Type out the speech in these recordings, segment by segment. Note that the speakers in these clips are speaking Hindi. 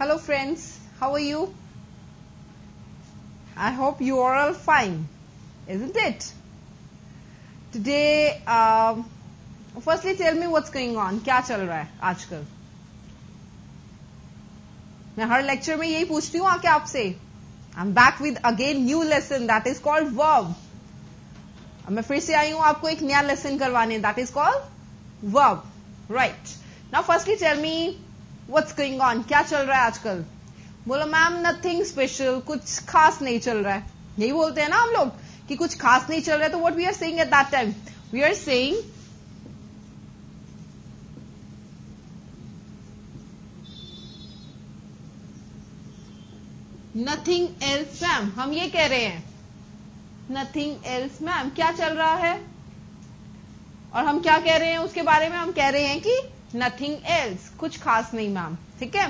Hello friends, how are you? I hope you are all fine, isn't it? Today, firstly tell me what's going on. क्या चल रहा है आजकल? मैं हर लेक्चर में यही पूछती हूँ आके आपसे. I'm back with again new lesson that is called verb. अब मैं फिर से आई हूँ आपको एक नया लेसन करवाने. That is called verb. Right. Now firstly tell me what's going on. क्या चल रहा है आजकल? बोलो मैम नथिंग स्पेशल, कुछ खास नहीं चल रहा है. यही बोलते हैं ना हम लोग कि कुछ खास नहीं चल रहा है. तो what we are saying at that time? We are saying nothing else ma'am. हम ये कह रहे हैं नथिंग एल्स मैम. क्या चल रहा है और हम क्या कह रहे हैं उसके बारे में? हम कह रहे हैं कि नथिंग एल्स, कुछ खास नहीं मैम. ठीक है,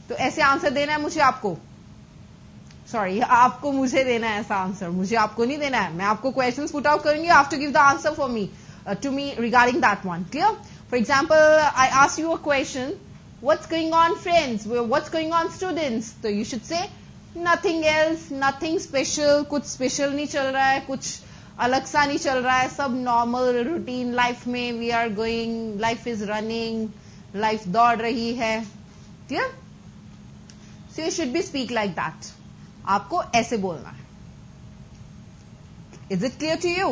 तो ऐसे आंसर देना है मुझे आपको. सॉरी, आपको मुझे देना है ऐसा आंसर. मुझे आपको नहीं देना है. मैं आपको क्वेश्चंस पुट आउट करूंगी. You have to give the answer for me to me regarding that one. Clear? For example I ask you a question, what's going on friends, what's going on students. तो you should say nothing else, nothing special. कुछ स्पेशल नहीं चल रहा है, कुछ अलग सा नहीं चल रहा है. सब नॉर्मल रूटीन लाइफ में we are going. Life is running, life दौड़ रही है. Clear? So you should be speak like that. आपको ऐसे बोलना है. Is it clear to you?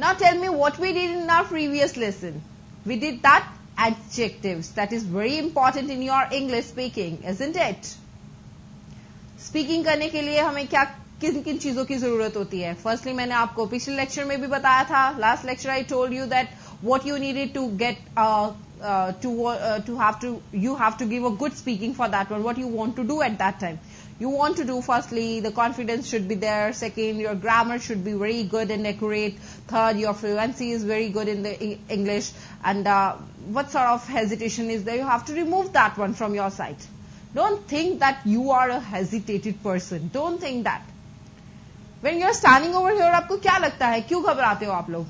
Now tell me what we did in our previous lesson. We did that adjectives. That is very important in your English speaking, isn't it? Speaking करने के लिए हमें क्या किन किन चीजों की जरूरत होती है? Firstly मैंने आपको पिछले लेक्चर में भी बताया था. Last lecture I told you that what you needed to get you have to give a good speaking for that one. What you want to do at that time? You want to do firstly the confidence should be there. Second, your grammar should be very good and accurate. Third, your fluency is very good in the English. And what sort of hesitation is there? You have to remove that one from your side. Don't think that you are a hesitated person. Don't think that. When you are standing over here, आपको क्या लगता है? क्यों घबराते हो आप लोग?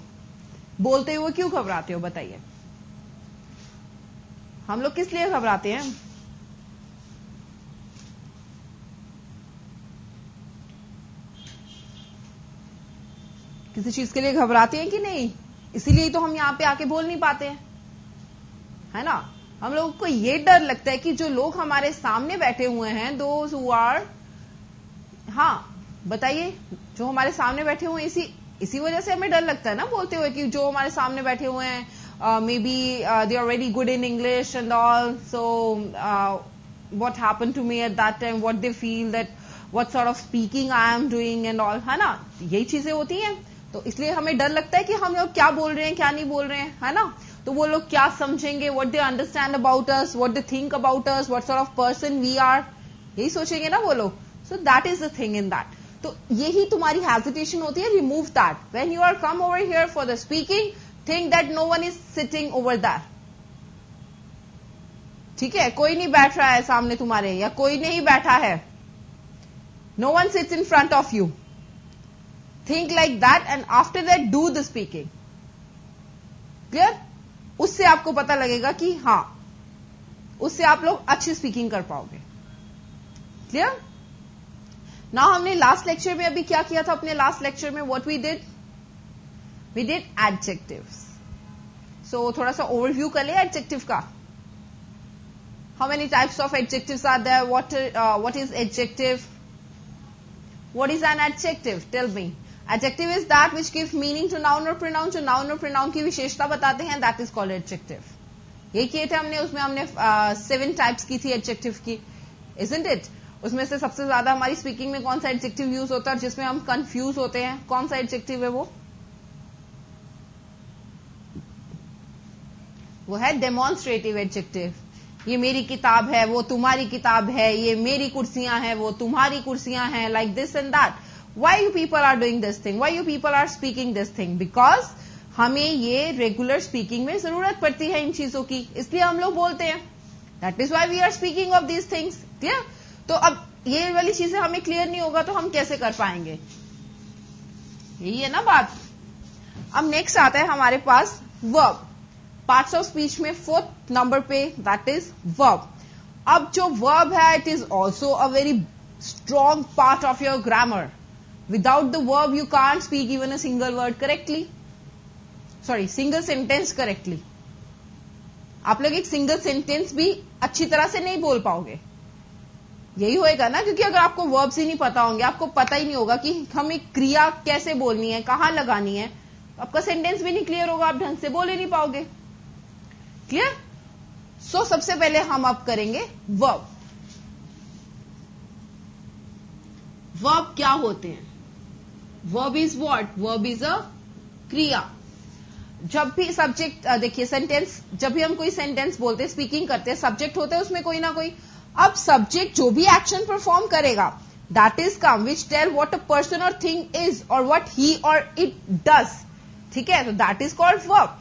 बोलते हुए क्यों घबराते हो बताइए? हम लोग किस लिए घबराते हैं? किसी चीज के लिए घबराते हैं कि नहीं? इसीलिए तो हम यहां पे आके बोल नहीं पाते हैं, है ना? हम लोगों को ये डर लगता है कि जो लोग हमारे सामने बैठे हुए हैं, दोज हु आर, हाँ बताइए, जो हमारे सामने बैठे हुए हैं, इसी वजह से हमें डर लगता है ना बोलते हुए कि जो हमारे सामने बैठे हुए हैं maybe they are very good in English and all, so what happened to me at that time, what they feel, that what sort of speaking I am doing and all, है ना? यही चीजें होती हैं. तो इसलिए हमें डर लगता है कि हम लोग क्या बोल रहे हैं, क्या नहीं बोल रहे हैं, है ना? तो वो लोग क्या समझेंगे, what they understand about us, what they think about us, what sort of person we are, यही सोचेंगे ना वो लोग. So that is the thing in that. तो यही तुम्हारी hesitation होती है. Remove that. When you are come over here for the speaking, think that no one is sitting over there. ठीक है, कोई नहीं बैठ रहा है सामने तुम्हारे, या कोई नहीं बैठा है. No one sits in front of you. Think like that and after that do the speaking. Clear? उससे आपको पता लगेगा कि हाँ, उससे आप लोग अच्छी स्पीकिंग कर पाओगे. क्लियर? नाउ हमने लास्ट लेक्चर में अभी क्या किया था? अपने लास्ट लेक्चर में what we did? We did adjectives. So थोड़ा सा overview कर ले adjective का. How many types of adjectives are there? What is adjective? What is an adjective? Tell me. Adjective is that which gives meaning to noun or pronoun. जो noun और pronoun की विशेषता बताते हैं, that is called adjective. ये किए थे हमने. उसमें हमने 7 types की थी adjective की, isn't it? उसमें से सबसे ज्यादा हमारी स्पीकिंग में कौन सा adjective यूज होता है जिसमें हम कंफ्यूज होते हैं? कौन सा adjective है वो है डेमोन्स्ट्रेटिव एडजेक्टिव. ये मेरी किताब है, वो तुम्हारी किताब है. ये मेरी कुर्सियां हैं, वो तुम्हारी कुर्सियां हैं. Like this and that. Why you people are doing this thing? Why you people are speaking this thing? Because हमें ये रेगुलर स्पीकिंग में जरूरत पड़ती है इन चीजों की, इसलिए हम लोग बोलते हैं. That is why we are speaking of these things. Clear? तो अब ये वाली चीजें हमें क्लियर नहीं होगा तो हम कैसे कर पाएंगे? यही है ना बात. अब नेक्स्ट आता है हमारे पास वर्ब. पार्ट्स ऑफ स्पीच में 4th नंबर पे, दैट इज वर्ब. अब जो वर्ब है it is also a very strong part of your grammar. Without the verb you can't speak even a single word correctly, sorry single sentence correctly. आप लोग एक सिंगल सेंटेंस भी अच्छी तरह से नहीं बोल पाओगे. यही होएगा ना, क्योंकि अगर आपको वर्ब्स ही नहीं पता होंगे, आपको पता ही नहीं होगा कि हम एक क्रिया कैसे बोलनी है, कहां लगानी है, आपका सेंटेंस भी नहीं क्लियर होगा, आप ढंग से बोल ही नहीं पाओगे. क्लियर? सो सबसे पहले हम अब करेंगे वर्ब. वर्ब क्या होते हैं? Verb is what? Verb is अ क्रिया. जब भी सब्जेक्ट, देखिए सेंटेंस, जब भी हम कोई सेंटेंस बोलते हैं, स्पीकिंग करते हैं, सब्जेक्ट होता है उसमें कोई ना कोई. अब सब्जेक्ट जो भी एक्शन परफॉर्म करेगा, that is come which tell what a person or thing is or what he or it does. ठीक है, तो दैट इज कॉल्ड वर्ब.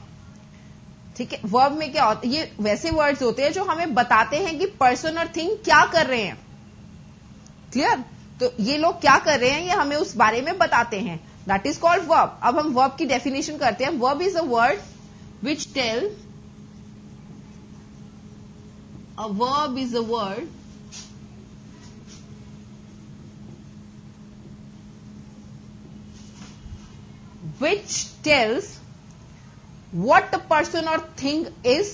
ठीक है, वर्ब में क्या होता है? ये वैसे वर्ड्स होते हैं जो हमें बताते हैं कि पर्सन और थिंग क्या कर रहे हैं. क्लियर? तो ये लोग क्या कर रहे हैं ये हमें उस बारे में बताते हैं. That is called verb. अब हम वर्ब की डेफिनेशन करते हैं. Verb is a word which tell, a verb is a word which tells what a person or thing is,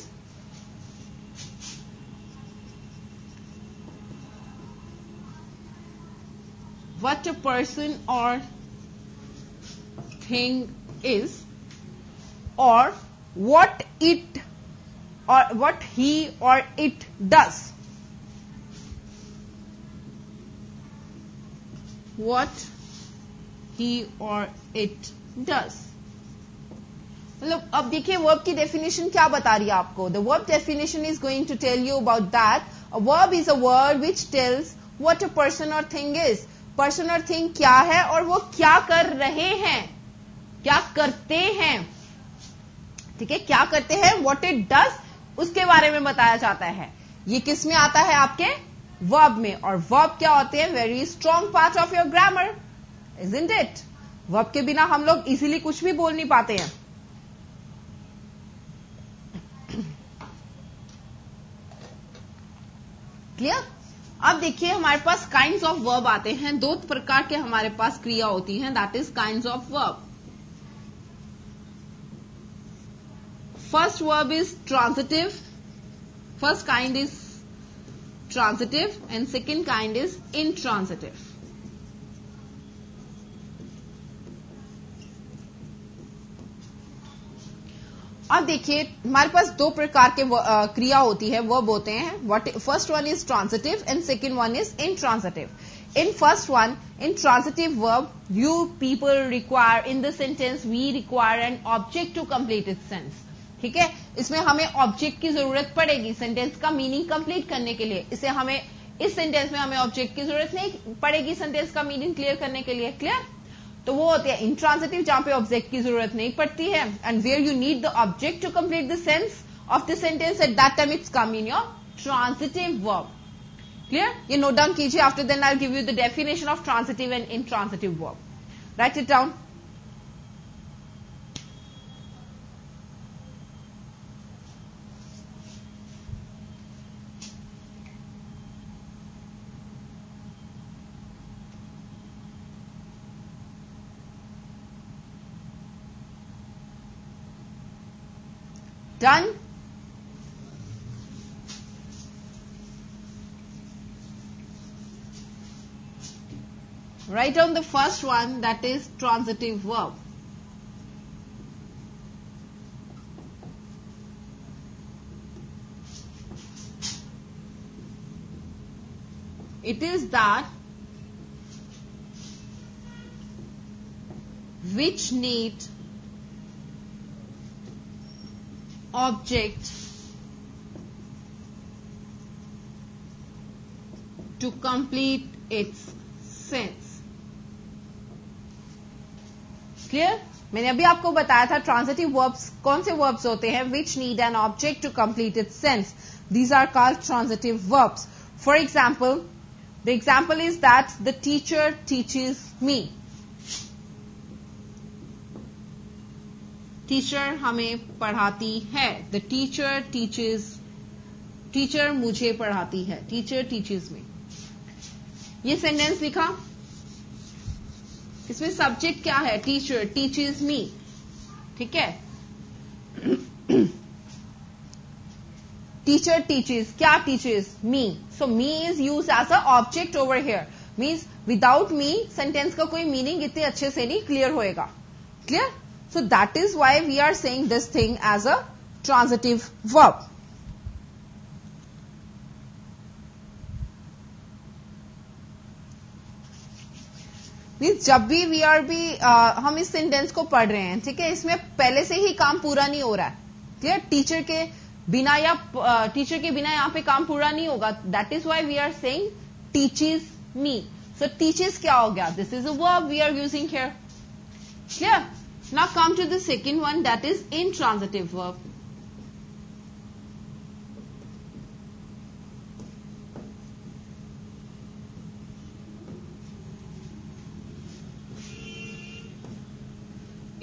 what a person or thing is, or what it or what he or it does. What he or it does. मतलब अब देखिए वर्ब की डेफिनेशन क्या बता रही है आपको. The verb definition is going to tell you about that a verb is a word which tells what a person or thing is. Person or thing क्या है और वो क्या कर रहे हैं, क्या करते हैं. ठीक है, क्या करते हैं, व्हाट इट डज, उसके बारे में बताया जाता है. ये किस में आता है? आपके वर्ब में. और वर्ब क्या होते हैं? Very strong part of your grammar, isn't it? Verb के बिना हम लोग इजीली कुछ भी बोल नहीं पाते हैं. क्लियर? अब देखिए हमारे पास काइंड्स ऑफ वर्ब आते हैं. दो प्रकार के हमारे पास क्रिया होती हैं, that is kinds of verb. First verb is transitive. First kind is transitive and second kind is intransitive. अब देखिए हमारे पास दो प्रकार के क्रिया होती है, वर्ब होते हैं. First one is transitive and second one is intransitive. In first one, in transitive verb, you people require, in the sentence we require an object to complete its sense. ठीक है, इसमें हमें ऑब्जेक्ट की जरूरत पड़ेगी सेंटेंस का मीनिंग कंप्लीट करने के लिए. इसे हमें, इस सेंटेंस में हमें ऑब्जेक्ट की जरूरत नहीं पड़ेगी सेंटेंस का मीनिंग क्लियर करने के लिए. क्लियर? तो वो होती है इंट्रांजिटिव, जहां पे ऑब्जेक्ट की जरूरत नहीं पड़ती है. And where you need the object to complete the sense of the sentence, at that time it's come in your transitive verb. Clear? ये नोट डाउन कीजिए. After then I will give you the definition of transitive and intransitive verb. Write it down. Done? Write down the first one, that is transitive verb. It is that which need object to complete its sense. Clear? मैंने अभी आपको बताया था ट्रांजिटिव वर्ब्स कौन से वर्ब्स होते हैं, which need an object to complete its sense. These are called transitive verbs. For example, the example is that the teacher teaches me. Teacher हमें पढ़ाती है. द टीचर टीचेज टीचर मुझे पढ़ाती है, टीचर टीचर्स मी। ये सेंटेंस लिखा, इसमें सब्जेक्ट क्या है? टीचर टीचर्स मी, ठीक है। टीचर टीचर्स, क्या teachers? Me. So me is use as a object over here, means without me sentence का कोई मीनिंग इतने अच्छे से नहीं क्लियर होएगा। Clear? So that is why we are saying this thing as a transitive verb. जब भी वी आर बी हम इस सेंटेंस को पढ़ रहे हैं, ठीक है, इसमें पहले से ही काम पूरा नहीं हो रहा है। क्लियर? टीचर के बिना यहां पे काम पूरा नहीं होगा। That is why we are saying teachers me. So teachers क्या हो गया? This is a verb we are using here. Clear? Now come to the second one, that is intransitive verb.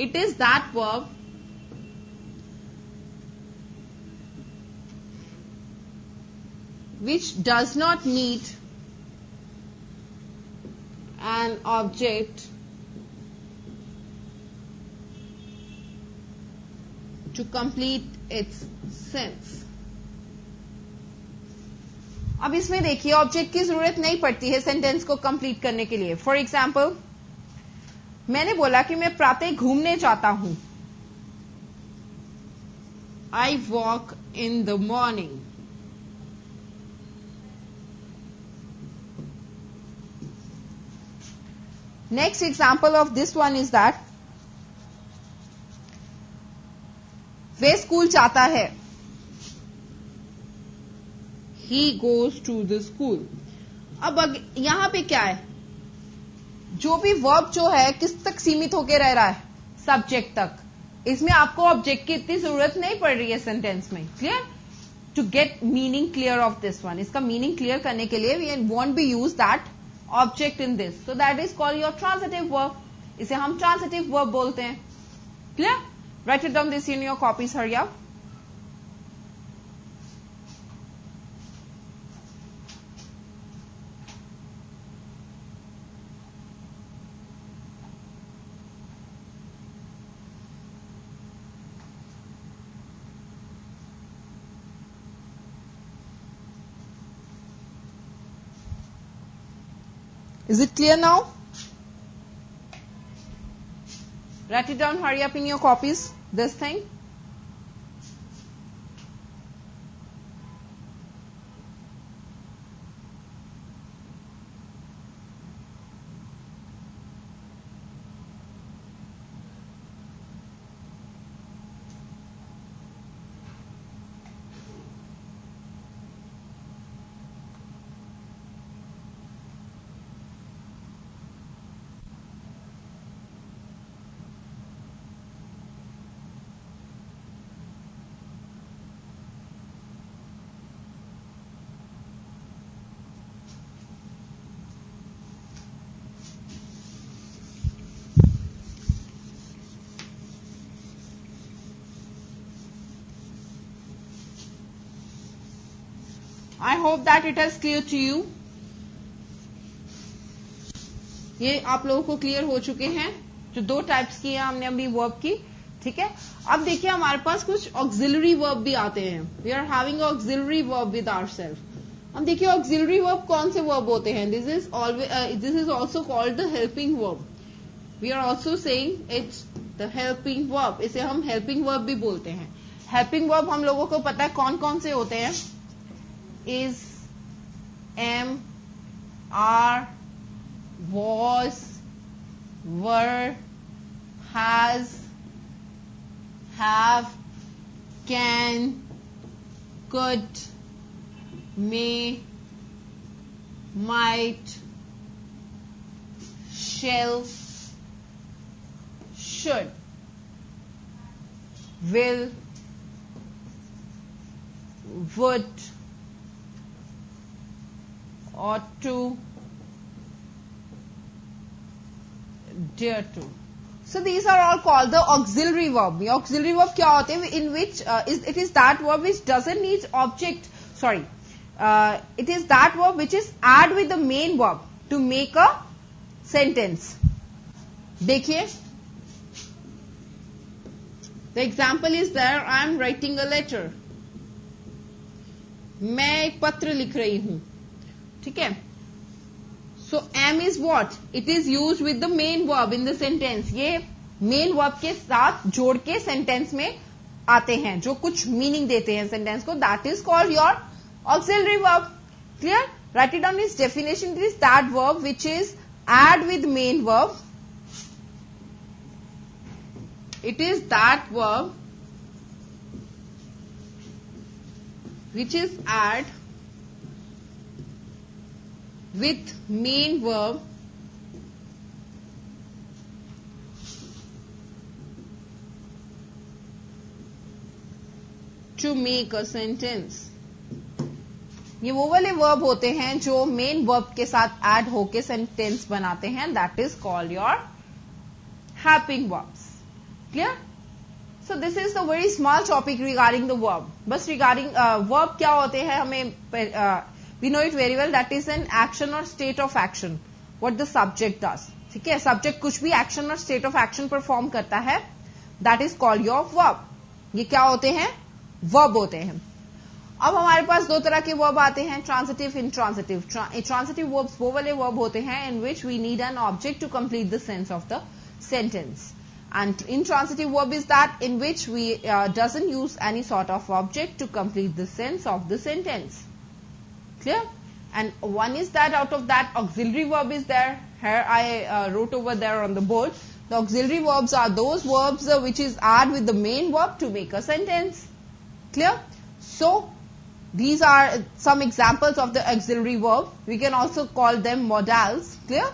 It is that verb which does not need an object to complete its sense. अब इसमें देखिए, ऑब्जेक्ट की जरूरत नहीं पड़ती है सेंटेंस को कंप्लीट करने के लिए। फॉर एग्जाम्पल, मैंने बोला कि मैं प्रातः घूमने जाता हूं, I walk in the morning. Next example of this one is that वे स्कूल जाता है, he goes to the school. अब यहां पे क्या है? जो भी वर्ब जो है किस तक सीमित होकर रह रहा है? सब्जेक्ट तक। इसमें आपको ऑब्जेक्ट की इतनी जरूरत नहीं पड़ रही है सेंटेंस में। Clear? To get meaning clear of this one, इसका मीनिंग क्लियर करने के लिए we want be use that object in this, so that is called your transitive verb. इसे हम ट्रांजिटिव वर्ब बोलते हैं। Clear? Write it down this in your copies, hurry up. Is it clear now? Write it down, hurry up in your copies, this thing. I hope that it has clear to you. ये आप लोगों को क्लियर हो चुके हैं जो दो टाइप्स की है हमने अभी वर्ब की। ठीक है, अब देखिए हमारे पास कुछ ऑक्सिलरी वर्ब भी आते हैं। We are having auxiliary verb with ourself. अब देखिए ऑक्सिलरी वर्ब कौन से वर्ब होते हैं? This is also called the helping verb. We are also saying it's the helping verb. इसे हम हेल्पिंग वर्ब भी बोलते हैं। हेल्पिंग वर्ब हम लोगों को पता है कौन कौन से होते हैं। is, am, are, was, were, has, have, can, could, may, might, shall, should, will, would, ought to, dare to. So these are all called the auxiliary verb. Auxiliary verb क्या होते हैं? In which it is that verb which doesn't need object. sorry, it is that verb which is add with the main verb to make a sentence. देखिए, the example is there, I am writing a letter. मैं एक पत्र लिख रही हूं, ठीक है. So am is what? It is used with the main verb in the sentence. ये main verb के साथ जोड़ के sentence में आते हैं, जो कुछ meaning देते हैं sentence को. That is called your auxiliary verb. Clear? Write it down. Its definition is that verb which is add with main verb. It is that verb which is add with main verb to make a sentence. ये वो वाले वर्ब होते हैं जो मेन वर्ब के साथ ऐड होके सेंटेंस बनाते हैं. That is called your helping verbs. Clear? So this is the very small topic regarding the verb. बस रिगार्डिंग वर्ब क्या होते हैं हमें we know it very well. That is an action और state of action what the subject does. ठीक है, सब्जेक्ट कुछ भी एक्शन और स्टेट ऑफ एक्शन परफॉर्म करता है, that is called your verb. ये क्या होते हैं? वर्ब होते हैं. अब हमारे पास दो तरह के वर्ब आते हैं, ट्रांजिटिव, इंट्रांजिटिव. ट्रांजिटिव वर्ब्स वो वाले वर्ब होते हैं in which we need an object to complete the sense of the sentence. And intransitive verb is that in which we doesn't use any sort of object to complete the sense of the sentence. Clear? And one is that out of that auxiliary verb is there. Here I wrote over there on the board. The auxiliary verbs are those verbs which is add with the main verb to make a sentence. Clear? So these are some examples of the auxiliary verb. We can also call them modals. Clear?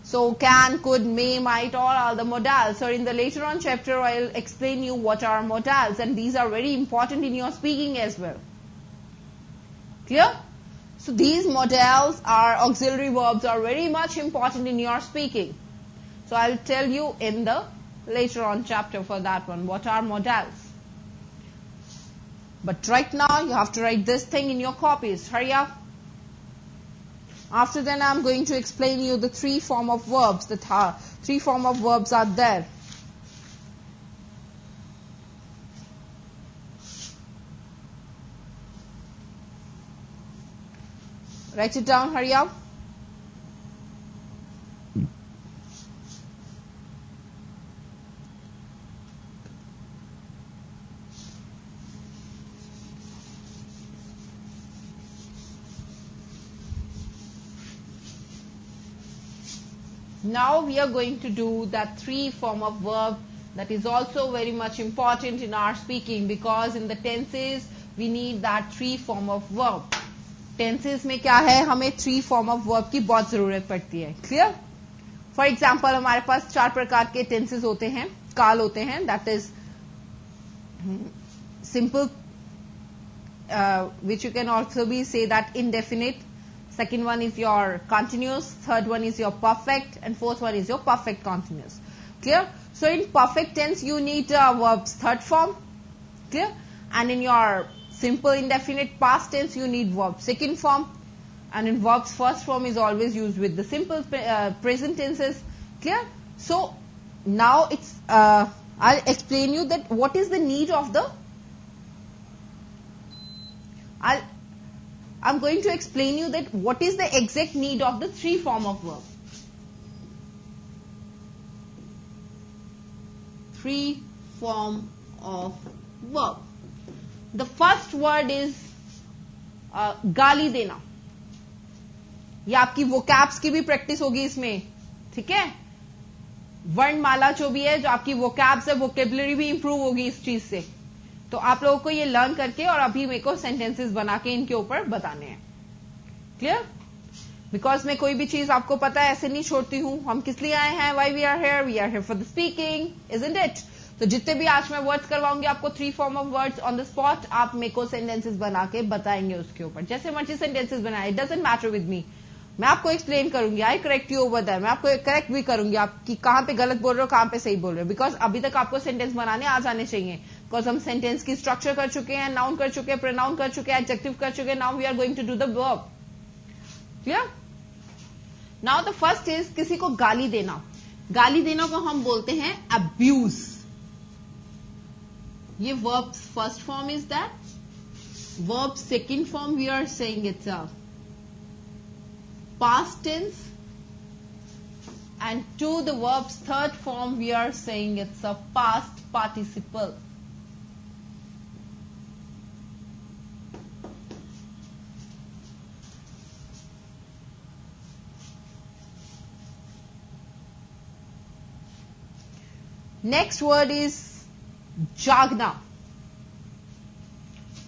So can, could, may, might, all are the modals. So in the later on chapter, I'll explain you what are modals, and these are very important in your speaking as well. Clear? So these modals are auxiliary verbs are very much important in your speaking. So I'll tell you in the later on chapter for that one, what are modals. But right now, you have to write this thing in your copies. Hurry up. After then, I'm going to explain you the three form of verbs. The three form of verbs are there. Write it down, hurry up. Now we are going to do that three form of verb that is also very much important in our speaking, because in the tenses we need that three form of verb. Tenses में क्या है, हमें three form of verb की बहुत जरूरत पड़ती है. Clear? For example, हमारे पास चार प्रकार के tenses होते हैं, काल होते हैं. That is simple, which you can also be say that indefinite. Second one is your continuous, third one is your perfect, and fourth one is your perfect continuous. Clear? So in perfect tense you need verbs third form. Clear? And in your simple indefinite past tense you need verb second form. And in verbs first form is always used with the simple present tenses. Clear? So now it's I'll explain you that what is the need of the I'm going to explain you that what is the exact need of the three form of verb. Three form of verb. The first word is गाली देना. ये आपकी vocabs की भी practice होगी इसमें. ठीक है? वर्णमाला जो भी है, जो आपकी vocabs है, vocabulary भी improve होगी इस चीज से. तो आप लोगों को ये लर्न करके और अभी मेरे को सेंटेंसेस बना के इनके ऊपर बताने हैं. क्लियर? बिकॉज मैं कोई भी चीज आपको पता है ऐसे नहीं छोड़ती हूं. हम किस लिए आए हैं? Why we are here for the speaking, isn't it? तो जितने भी आज मैं वर्ड्स करवाऊंगी आपको three form of words on the spot, आप मेरे को सेंटेंसेस बना के बताएंगे उसके ऊपर. जैसे मर्जी सेंटेंसेस बनाए, it doesn't matter with me. मैं आपको एक्सप्लेन करूंगी, आई करेक्ट यू ओवर दैट. मैं आपको करेक्ट भी करूंगी आप कि कहां पे गलत बोल रहे हो, कहां पे सही बोल रहे हो. बिकॉज अभी तक आपको सेंटेंस बनाने आ जाने चाहिए, बिकॉज हम सेंटेंस की स्ट्रक्चर कर चुके हैं, नाउन कर चुके हैं, प्रोनाउन कर चुके हैं, एडजेक्टिव कर चुके हैं. Now we are going to do the verb. Clear? Now the first is किसी को गाली देना. गाली देना को हम बोलते हैं अब्यूज. ये verb first form is that. Verb second form we are saying it's a past tense, and to the verb's third form we are saying it's a past participle. Next word is जागना.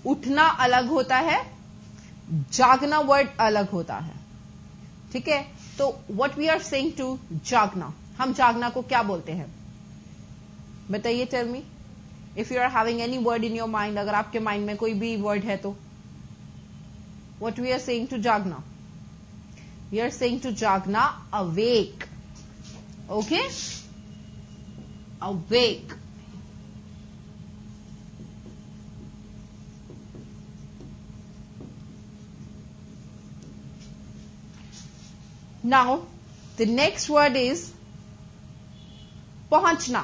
उठना अलग होता है, जागना वर्ड अलग होता है. ठीक है? तो what we are saying to जागना, हम जागना को क्या बोलते हैं? बताइए, tell me. If you are having any word in your mind, अगर आपके माइंड में कोई भी वर्ड है तो what we are saying to जागना? वी आर सेइंग टू जागना awake. Okay? Awake. Now, the next word is पहुंचना.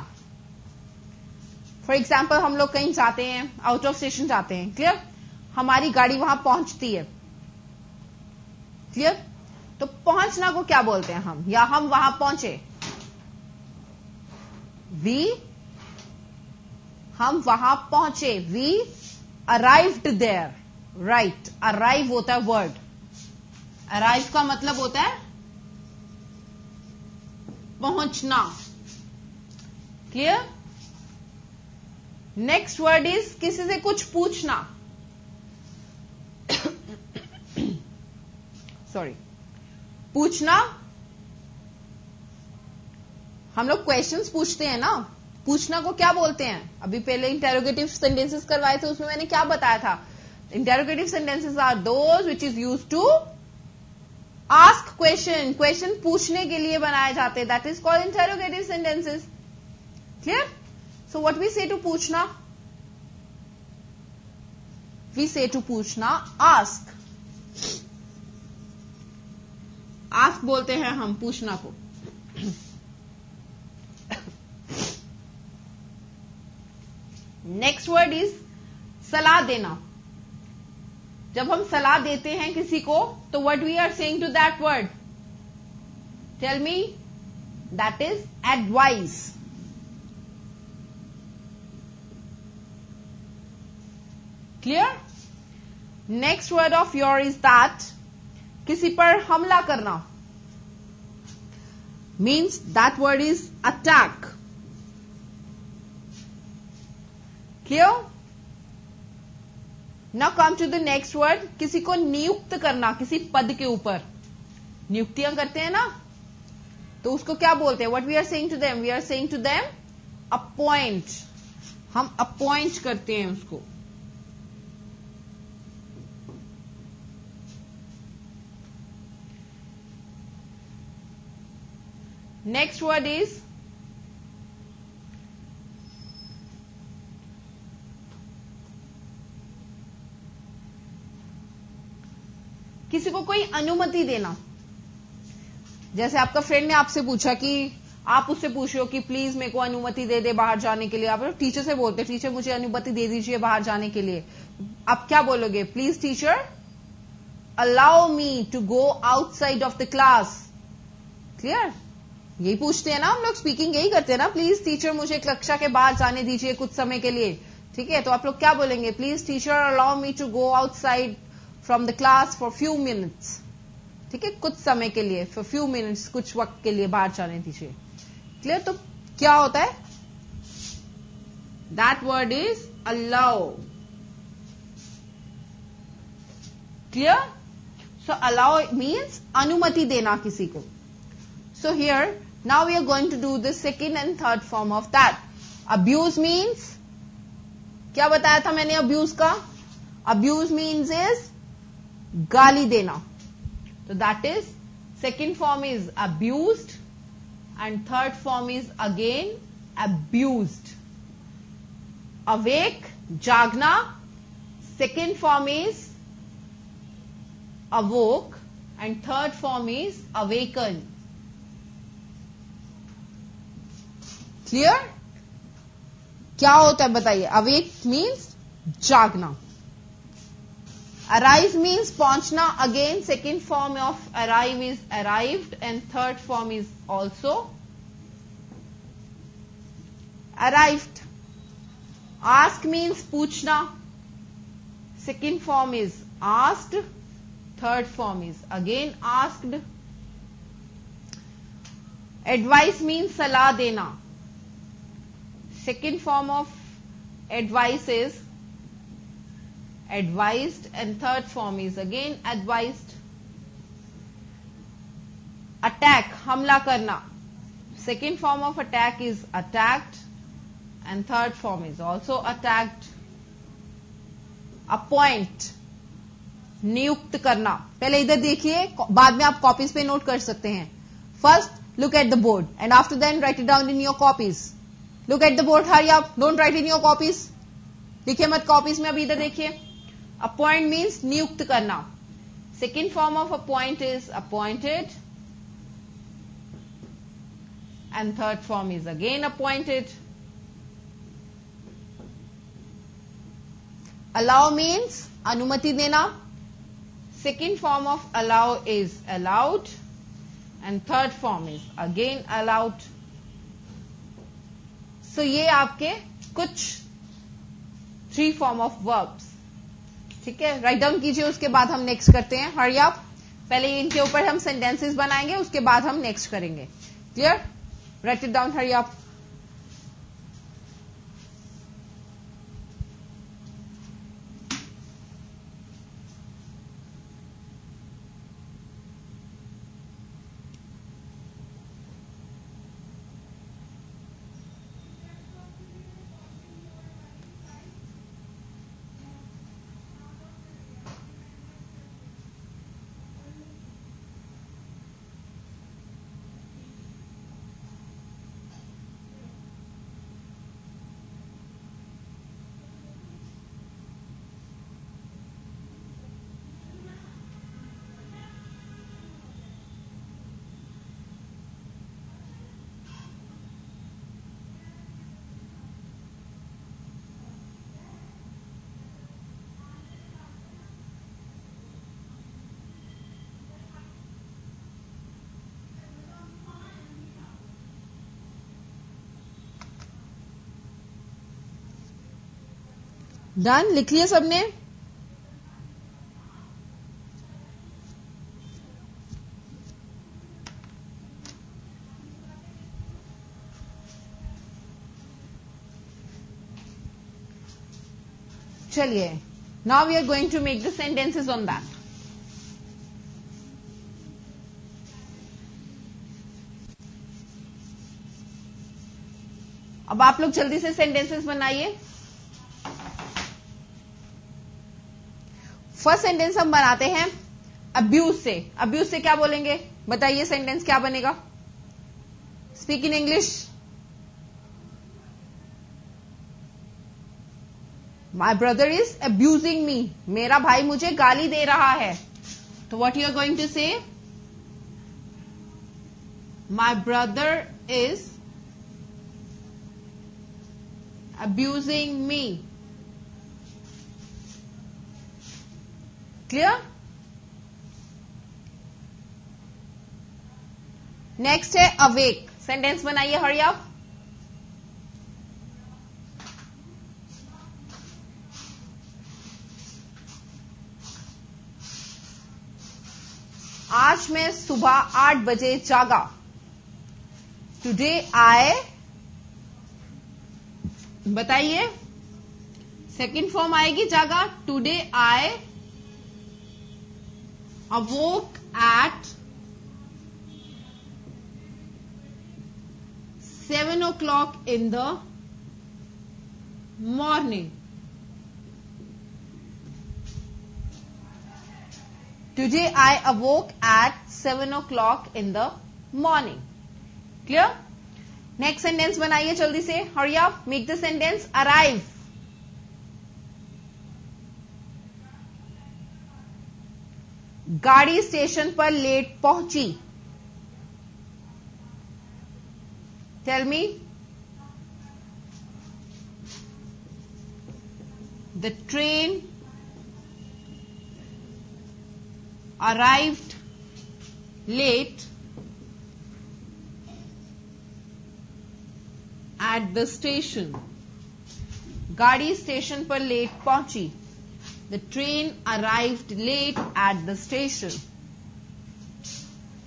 फॉर एग्जाम्पल, हम लोग कहीं जाते हैं, आउट ऑफ स्टेशन जाते हैं. क्लियर? हमारी गाड़ी वहां पहुंचती है. क्लियर? तो पहुंचना को क्या बोलते हैं हम? या हम वहां पहुंचे. हम वहां पहुंचे. We arrived there. Right. Arrive होता है वर्ड. अराइव का मतलब होता है पहुंचना. क्लियर? नेक्स्ट वर्ड इज किसी से कुछ पूछना. सॉरी, पूछना. हम लोग क्वेश्चंस पूछते हैं ना. पूछना को क्या बोलते हैं? अभी पहले इंटेरोगेटिव सेंटेंसेस करवाए थे, उसमें मैंने क्या बताया था? Interrogative sentences are those which is use to ask question. Question पूछने के लिए बनाए जाते हैं. That is called interrogative sentences. Clear? So what we say to पूछना? वी से टू पूछना आस्क. आस्क बोलते हैं हम पूछना को. नेक्स्ट वर्ड इज सलाह देना. जब हम सलाह देते हैं किसी को, तो what we are saying to that word? Tell me. That is advice. Clear? Next word of your is that किसी पर हमला करना. Means that word is attack. Clear? Now come to the next word. किसी को नियुक्त करना, किसी पद के ऊपर. नियुक्तियां करते हैं ना, तो उसको क्या बोलते हैं? What we are saying to them? We are saying to them appoint. हम अपॉइंट करते हैं उसको. नेक्स्ट वर्ड इज किसी को कोई अनुमति देना. जैसे आपका फ्रेंड ने आपसे पूछा कि आप उससे पूछो कि प्लीज मेरे को अनुमति दे दे बाहर जाने के लिए. आप टीचर से बोलते, टीचर मुझे अनुमति दे दीजिए बाहर जाने के लिए. आप क्या बोलोगे? Please teacher allow me to go outside of the class. Clear? यही पूछते हैं ना हम लोग. स्पीकिंग यही करते हैं ना. प्लीज टीचर मुझे कक्षा के बाहर जाने दीजिए कुछ समय के लिए. ठीक है? तो आप लोग क्या बोलेंगे? Please teacher allow me to go outside from the class for few minutes. ठीक है? कुछ समय के लिए, फॉर फ्यू मिनट्स, कुछ वक्त के लिए बाहर जाने दीजिए. क्लियर? तो क्या होता है? That word is allow. Clear? So allow means अनुमति देना किसी को. So here now we are going to do the second and third form of that. Abuse means, क्या बताया था मैंने अब्यूज का? अब्यूज मीन्स इज गाली देना. तो that is second form is abused and third form is again abused. awake, jagna. Second form is awoke and third form is awaken. Clear? क्या होता है बताइए? Awake means जागना. Arrive means पहुंचना. Again, second form of arrive is arrived and third form is also arrived. Ask means पूछना. Second form is asked. Third form is again asked. Advice means सलाह देना. Second form of advice is advised and third form is again advised. Attack, हमला करना. Second form of attack is attacked and third form is also attacked. Appoint, नियुक्त करना. पहले इधर देखिए, बाद में आप कॉपीज पे नोट कर सकते हैं. First look at the board and after then write it down in your copies. Look at the board, hurry up, don't write in your copies. लिखिए मत कॉपीज में, अभी इधर देखिए. Appoint means नियुक्त करना. Second form of appoint is appointed and third form is again appointed. Allow means अनुमति देना. Second form of allow is allowed and third form is again allowed. So ये आपके कुछ 3 form of verbs. ठीक है, राइट डाउन कीजिए, उसके बाद हम नेक्स्ट करते हैं. हरी आप, पहले इनके ऊपर हम सेंटेंसेस बनाएंगे, उसके बाद हम नेक्स्ट करेंगे. Clear? Write it down, hurry up. Done, लिख लिया सबने? चलिए, now we are going to make the sentences on that. अब आप लोग जल्दी से सेंटेंसेस बनाइए. फर्स्ट सेंटेंस हम बनाते हैं अब्यूज से. अब्यूज से क्या बोलेंगे बताइए? सेंटेंस क्या बनेगा? Speak in English. My brother is abusing me. मेरा भाई मुझे गाली दे रहा है. तो what you are going to say? My brother is abusing me. Clear? Next है अवेक. सेंटेंस बनाइए, हरी आप. आज मैं सुबह 8 बजे जागा. टुडे आई, बताइए. सेकंड फॉर्म आएगी जागा. Today I awoke at 7 o'clock in the morning. Today I awoke at 7 o'clock in the morning. Clear? Next sentence बनाइए जल्दी से. Hurry up. Make the sentence arrive. गाड़ी स्टेशन पर लेट पहुंची. Tell me. The train arrived late at the station. गाड़ी स्टेशन पर लेट पहुंची. The train arrived late at the station.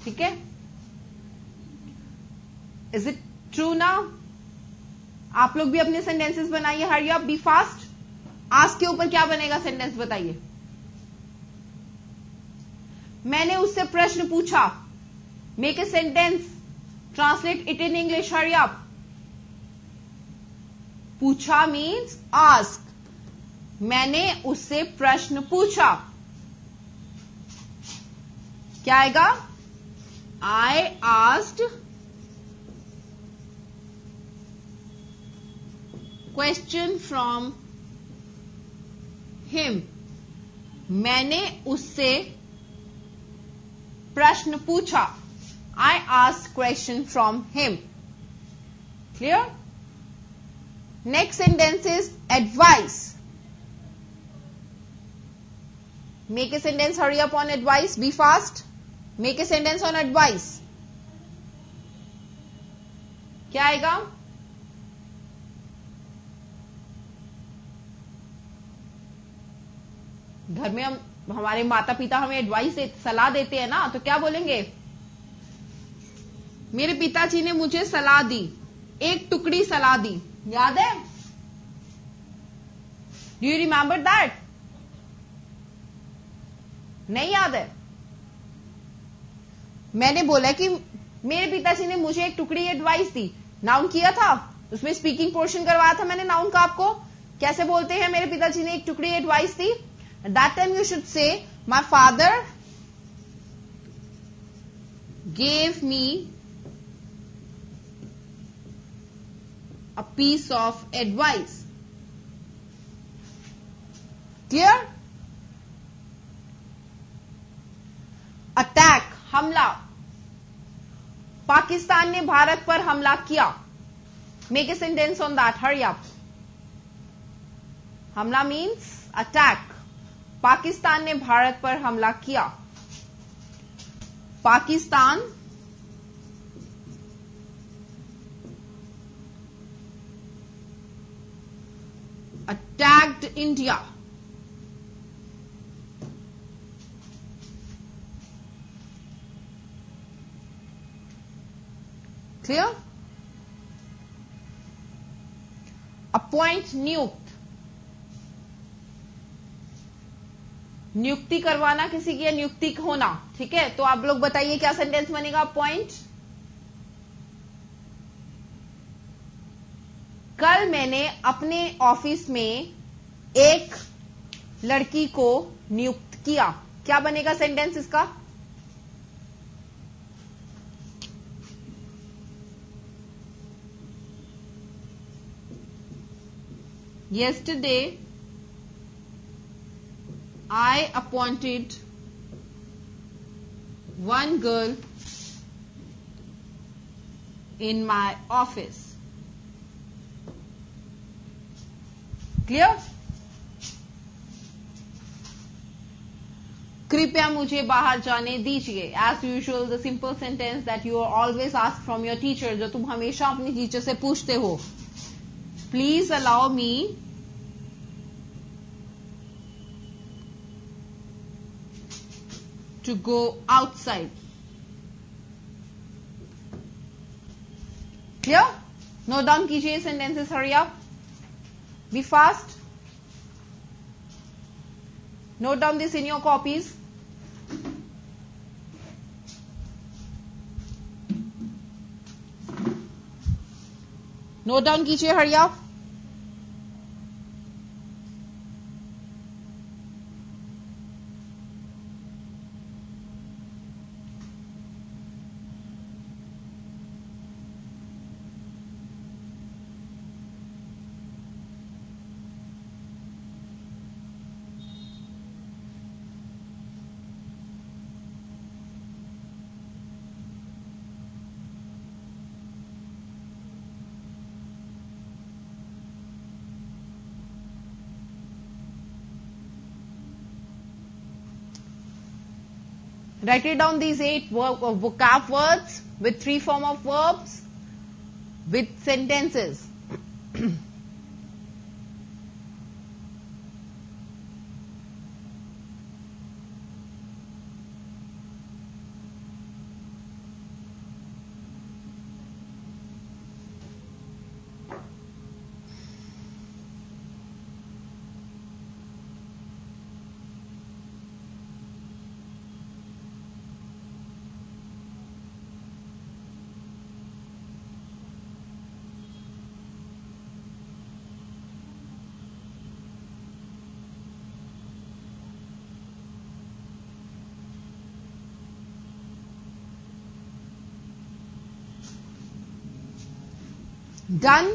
ठीक है? Is it true now? आप लोग भी अपने सेंटेंसेस बनाइए. Hurry up, be fast. Ask के ऊपर क्या बनेगा सेंटेंस बताइए. मैंने उससे प्रश्न पूछा. Make a sentence. Translate it in English. Hurry up. पूछा मीन्स आस्क. मैंने उससे प्रश्न पूछा. क्या आएगा? I asked question from him. मैंने उससे प्रश्न पूछा. I asked question from him. Clear? Next sentence is advice. Make a sentence. Hurry up on advice. Be fast. Make a sentence on advice. क्या आएगा? घर में हमारे माता पिता हमें एडवाइस सलाह देते हैं ना, तो क्या बोलेंगे? मेरे पिताजी ने मुझे सलाह दी. एक टुकड़ी सलाह दी. याद है? Do you remember that? नहीं याद है? मैंने बोला कि मेरे पिताजी ने मुझे एक टुकड़ी एडवाइस दी. नाउन किया था, उसमें स्पीकिंग पोर्शन करवाया था मैंने नाउन का आपको. कैसे बोलते हैं? मेरे पिताजी ने एक टुकड़ी advice the. That time you should say, my father gave me a piece of advice. Clear? Attack, हमला. पाकिस्तान ने भारत पर हमला किया. Make a sentence on that. Hurry up. हमला means attack. पाकिस्तान ने भारत पर हमला किया. Pakistan attacked India. Clear? Appoint, नियुक्त. नियुक्ति करवाना किसी की, नियुक्ति होना. ठीक है? तो आप लोग बताइए क्या सेंटेंस बनेगा. पॉइंट. कल मैंने अपने ऑफिस में एक लड़की को नियुक्त किया. क्या बनेगा सेंटेंस इसका? Yesterday I appointed one girl in my office. Clear? कृपया मुझे बाहर जाने दीजिए. As usual, the simple sentence that you always ask from your teacher, जो तुम हमेशा अपनी टीचर से पूछते हो. Please allow me to go outside. Clear? Note down कीजिए sentences. Hurry up. Be fast. Note down this in your copies. Note down कीजिए. Hurry up. Write it down, these 8 vocab words with 3 form of verbs with sentences. Done?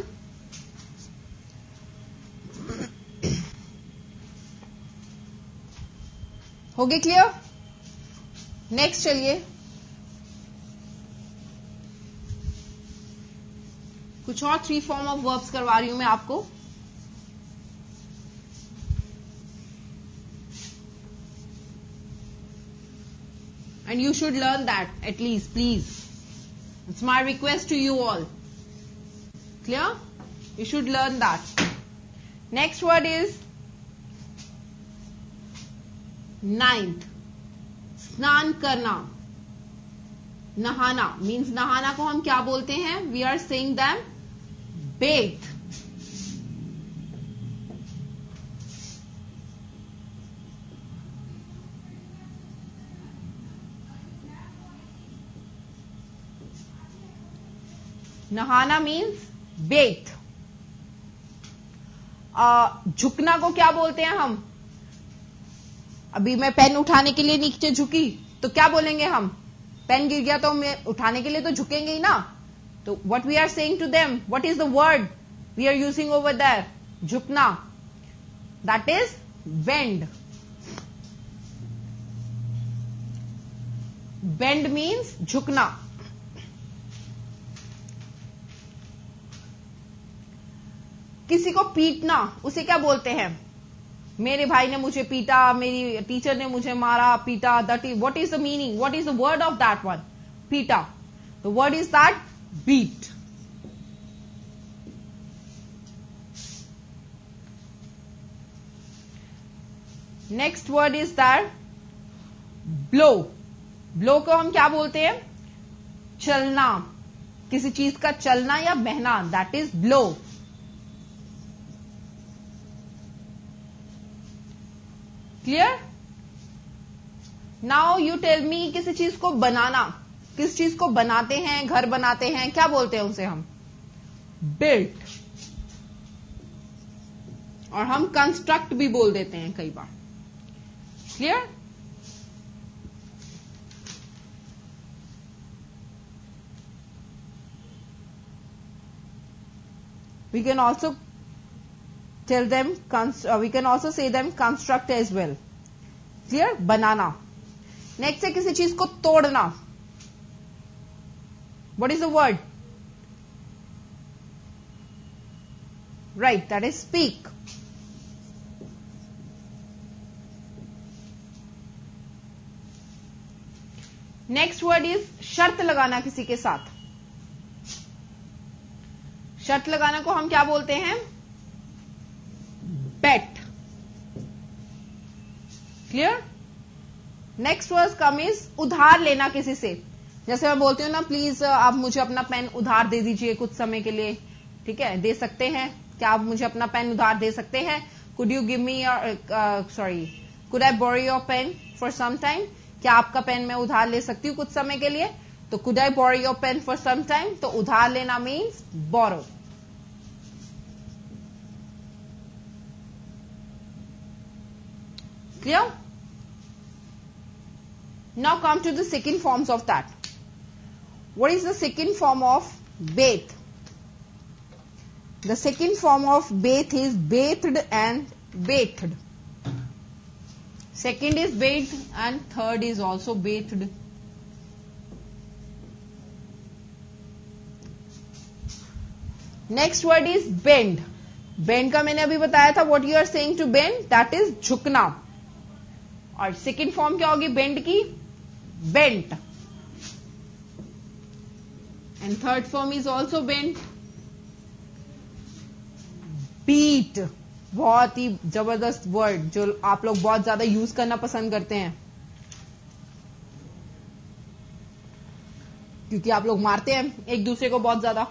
हो गए क्लियर? नेक्स्ट चलिए, कुछ और 3 फॉर्म ऑफ वर्ब्स करवा रही हूं मैं आपको. And you should learn that at least, please. It's my request to you all. Clear? You should learn that. Next word is 9th. स्नान करना, नहाना. Means नहाना को हम क्या बोलते हैं? We are saying them bathe. नहाना means bathe. झुकना को क्या बोलते हैं हम? अभी मैं पेन उठाने के लिए नीचे झुकी तो क्या बोलेंगे हम? पेन गिर गया तो मैं उठाने के लिए तो झुकेंगे ही ना. तो what we are saying to them, what is the word we are using over there? झुकना. That is bend. Bend means झुकना. किसी को पीटना, उसे क्या बोलते हैं? मेरे भाई ने मुझे पीटा, मेरी टीचर ने मुझे मारा, पीटा. That is what is the meaning, what is the word of that one? पीटा. The word is that beat. Next word is that blow. Blow को हम क्या बोलते हैं? चलना. किसी चीज का चलना या बहना, that is blow. Clear? Now you tell me, किसी चीज को बनाना. किस चीज को बनाते हैं? घर बनाते हैं, क्या बोलते हैं उसे हम? बिल्ट. और हम कंस्ट्रक्ट भी बोल देते हैं कई बार. Clear? We can also tell them, we can also say them construct as well. Clear? Banana. Next है किसी चीज को तोड़ना. What is the word? Right, that is speak. Next word is शर्त लगाना किसी के साथ. शर्त लगाना को हम क्या बोलते हैं? Bet. Clear? Next word come is उधार लेना किसी से. जैसे मैं बोलती हूँ ना, प्लीज आप मुझे अपना पेन उधार दे दीजिए कुछ समय के लिए. ठीक है, दे सकते हैं. क्या आप मुझे अपना पेन उधार दे सकते हैं? Could you give me could I borrow your pen for some time? क्या आपका पेन मैं उधार ले सकती हूँ कुछ समय के लिए? तो could I borrow your pen for some time. तो उधार लेना means borrow. Clear? Now come to the second forms of that. What is the second form of bathe? The second form of bathe is bathed and bathed. Second is bathed and third is also bathed. Next word is bend. Bend का मैंने अभी बताया था. What you are saying to bend? That is झुकना. और सेकेंड फॉर्म क्या होगी बेंड की? bent. And third form is also bent. Beat, बहुत ही जबरदस्त वर्ड जो आप लोग बहुत ज्यादा यूज करना पसंद करते हैं, क्योंकि आप लोग मारते हैं एक दूसरे को बहुत ज्यादा.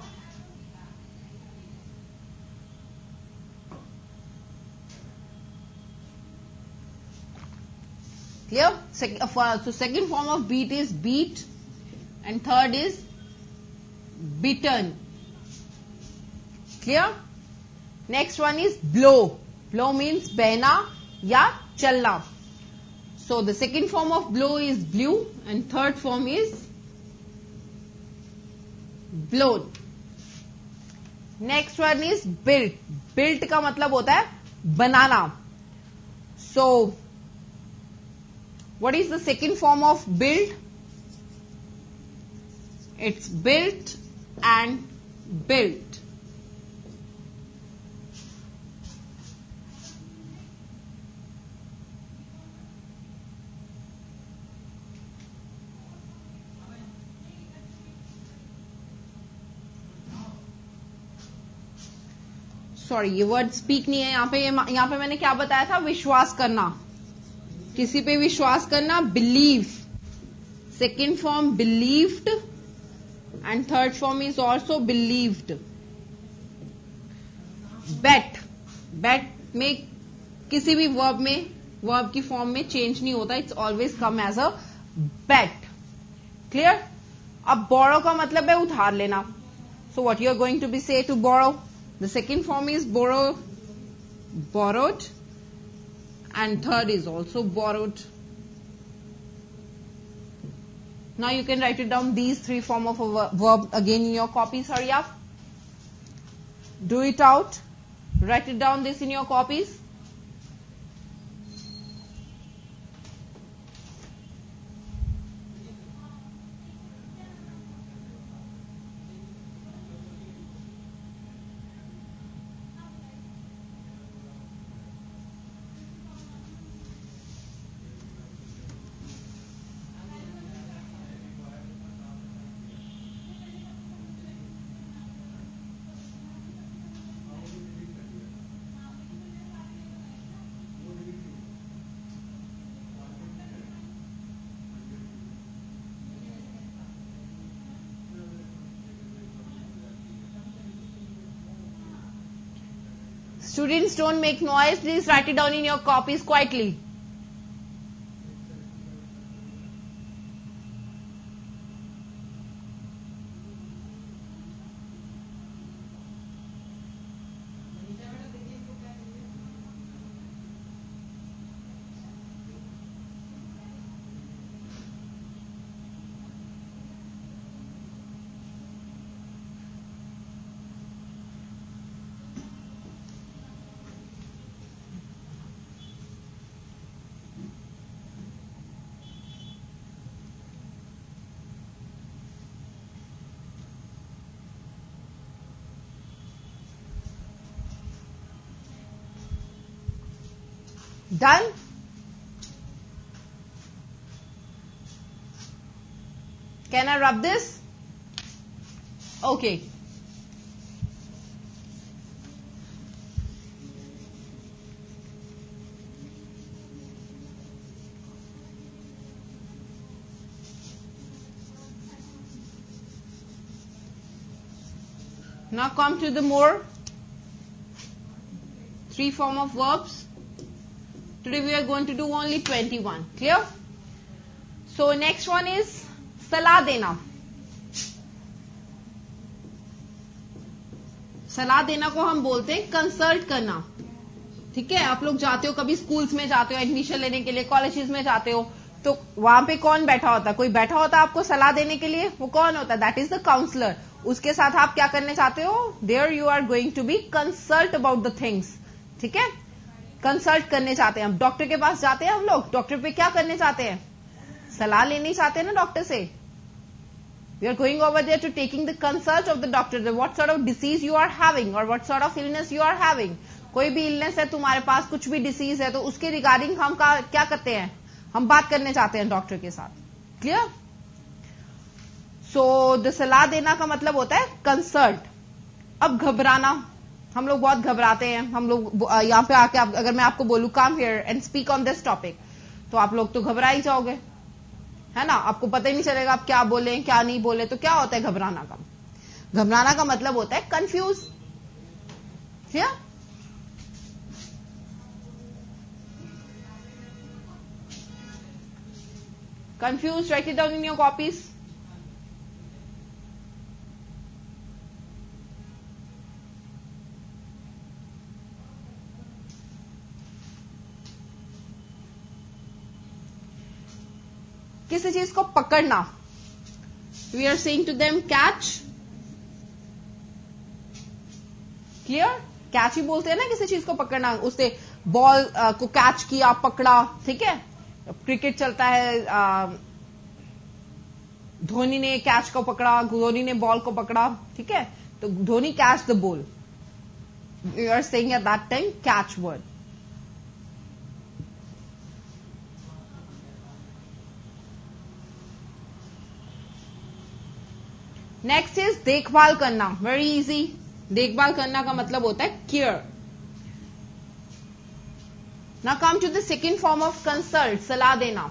Clear? So second form of beat is beat, and third is beaten. Clear? Next one is blow. Blow means बहना या चलना. So the second form of blow is blew, and third form is blown. Next one is built. Built का मतलब होता है बनाना. So what is the second form of build? It's built and built. Sorry, ये वर्ड स्पीक नहीं है यहाँ पे. यहाँ पे मैंने क्या बताया था? विश्वास करना, किसी पे विश्वास करना. Believe, second form believed, and third form is also believed. Bet, bet में किसी भी वर्ब की फॉर्म में चेंज नहीं होता. It's always come as a bet. Clear? अब बोरो का मतलब है उधार लेना. So what you are going to be say to borrow? The second form is borrowed, and third is also borrowed. Now you can write it down, these three form of a verb again in your copies. Hurry up. Do it out. Write it down this in your copies. Students, don't make noise. Please write it down in your copies quietly. Done? Can I rub this? Okay. Now come to the more three form of verbs. Today we are going to do only 21. Clear? So next one is सलाह देना. सलाह देना को हम बोलते हैं कंसल्ट करना. ठीक है? आप लोग जाते हो कभी स्कूल्स में जाते हो एडमिशन लेने के लिए, कॉलेजेस में जाते हो, तो वहां पे कौन बैठा होता है? कोई बैठा होता है आपको सलाह देने के लिए. वो कौन होता है? That is the counsellor. उसके साथ आप क्या करने चाहते हो? There you are going to be consult about the things. ठीक है? कंसल्ट करने चाहते हैं. हम डॉक्टर के पास जाते हैं, हम लोग डॉक्टर पे क्या करने चाहते हैं? सलाह लेनी चाहते हैं ना डॉक्टर से. We are going over there to taking the consult of the doctor. What sort of disease you are having और what sort of illness you are having. कोई भी इलनेस है तुम्हारे पास, कुछ भी डिसीज है, तो उसके रिगार्डिंग हम क्या करते हैं? हम बात करने चाहते हैं डॉक्टर के साथ. क्लियर? सो द सलाह देना का मतलब होता है कंसल्ट. अब घबराना, हम लोग बहुत घबराते हैं. हम लोग यहां पे आके अगर मैं आपको बोलूं come here and speak on this topic, तो आप लोग तो घबरा ही जाओगे, है ना? आपको पता ही नहीं चलेगा आप क्या बोले क्या नहीं बोले. तो क्या होता है घबराना का? घबराना का मतलब होता है कंफ्यूज. क्या? Confuse. Write it down in your copies. किसी चीज को पकड़ना. We are saying to them catch. Clear? Catch ही बोलते हैं ना किसी चीज को पकड़ना. उससे बॉल को कैच किया, पकड़ा. ठीक है? क्रिकेट चलता है, धोनी ने कैच को पकड़ा, धोनी ने बॉल को पकड़ा. ठीक है? तो Dhoni catch the ball. We are saying at that time catch word. Next is देखभाल करना. Very easy. देखभाल करना का मतलब होता है care. Now come to the second form of consult. सलाह देना.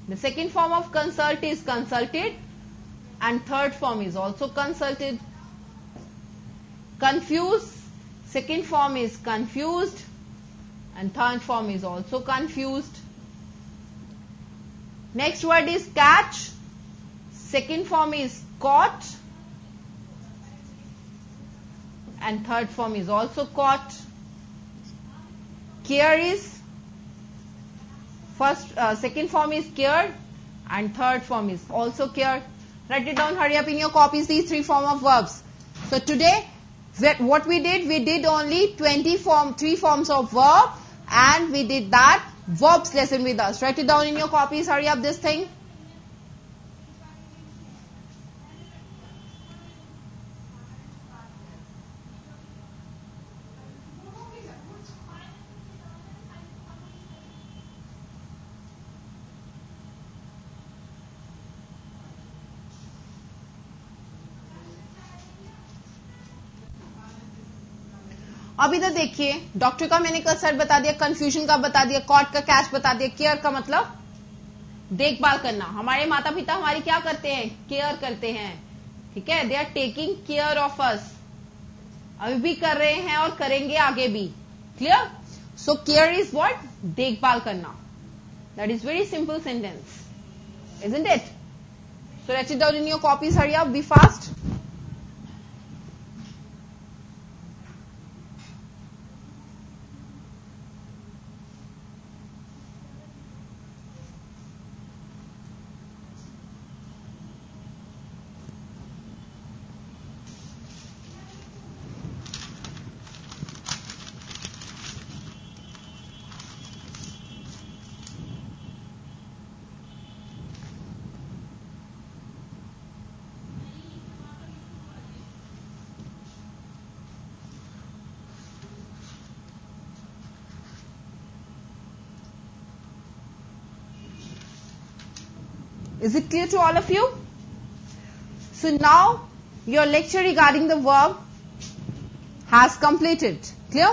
The second form of consult is consulted and third form is also consulted. Confuse, second form is confused and third form is also confused. Next word is catch. Second form is caught and third form is also caught. Care is second form is cared and third form is also cared. Write it down, hurry up in your copies, these three form of verbs. So today what we did only 3 forms of verb, and we did that verbs lesson with us. Write it down in your copies, hurry up this thing. अब इधर देखिए, डॉक्टर का मैंने कंसल्ट बता दिया, कंफ्यूजन का बता दिया, कॉट का कैच बता दिया. केयर का मतलब देखभाल करना. हमारे माता पिता हमारी क्या करते हैं? केयर करते हैं. ठीक है? They are taking care of us. अभी भी कर रहे हैं और करेंगे आगे भी. Clear? So care is what? देखभाल करना. That is very simple sentence, isn't it? So write it down in your copies, hurry up, be fast. Is it clear to all of you? So now your lecture regarding the verb has completed. Clear?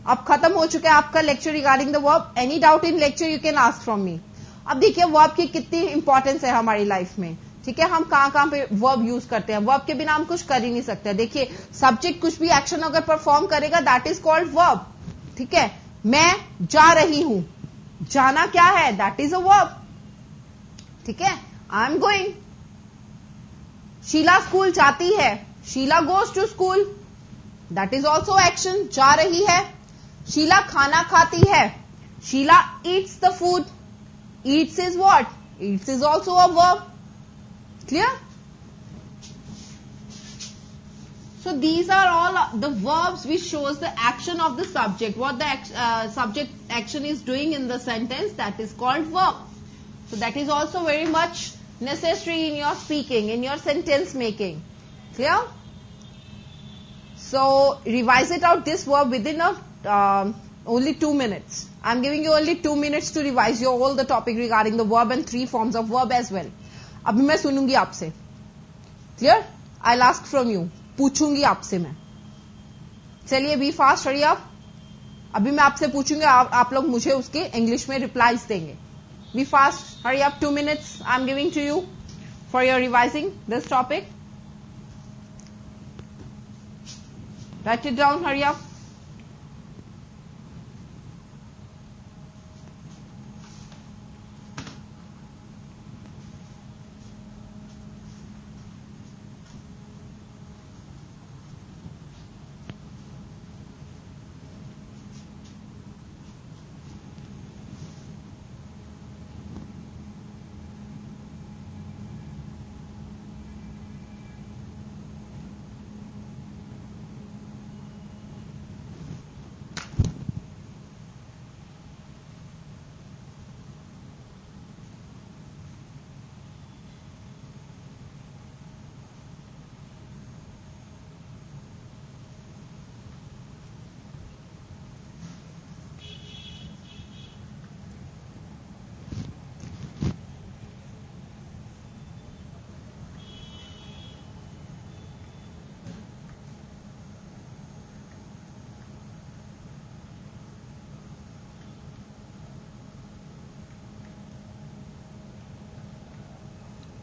अब खत्म हो चुका है आपका lecture regarding the verb. Any doubt in lecture you can ask from me. अब देखिए वर्ब की कितनी इंपॉर्टेंस है हमारी लाइफ में. ठीक है? हम कहां पे वर्ब यूज करते हैं. वर्ब के बिना हम कुछ कर ही नहीं सकते. देखिए सब्जेक्ट कुछ भी एक्शन अगर परफॉर्म करेगा दैट इज कॉल्ड वर्ब. ठीक है? मैं जा रही हूं, जाना क्या है? That is a verb. ठीक है? I am going. Sheela school जाती है, Sheela goes to school, that is also action. जा रही है. शीला खाना खाती है, Sheela eats the food. Eats is what? Eats is also a verb. Clear? So these are all the verbs which shows the action of the subject. What the subject action is doing in the sentence, that is called verb. So that is also very much necessary in your speaking, in your sentence making. Clear? So revise it out, this verb, within only 2 minutes. I'm giving you only 2 minutes to revise all the topic regarding the verb and 3 forms of verb as well. अभी मैं सुनूंगी आपसे. Clear? I ask from you, पूछूंगी आपसे मैं. चलिए बी फास्ट, हरी अप. अभी मैं आपसे पूछूंगी, आप लोग मुझे उसके इंग्लिश में रिप्लाईज देंगे. Be fast, hurry up. 2 minutes I am giving to you for your revising this topic. Write it down, hurry up.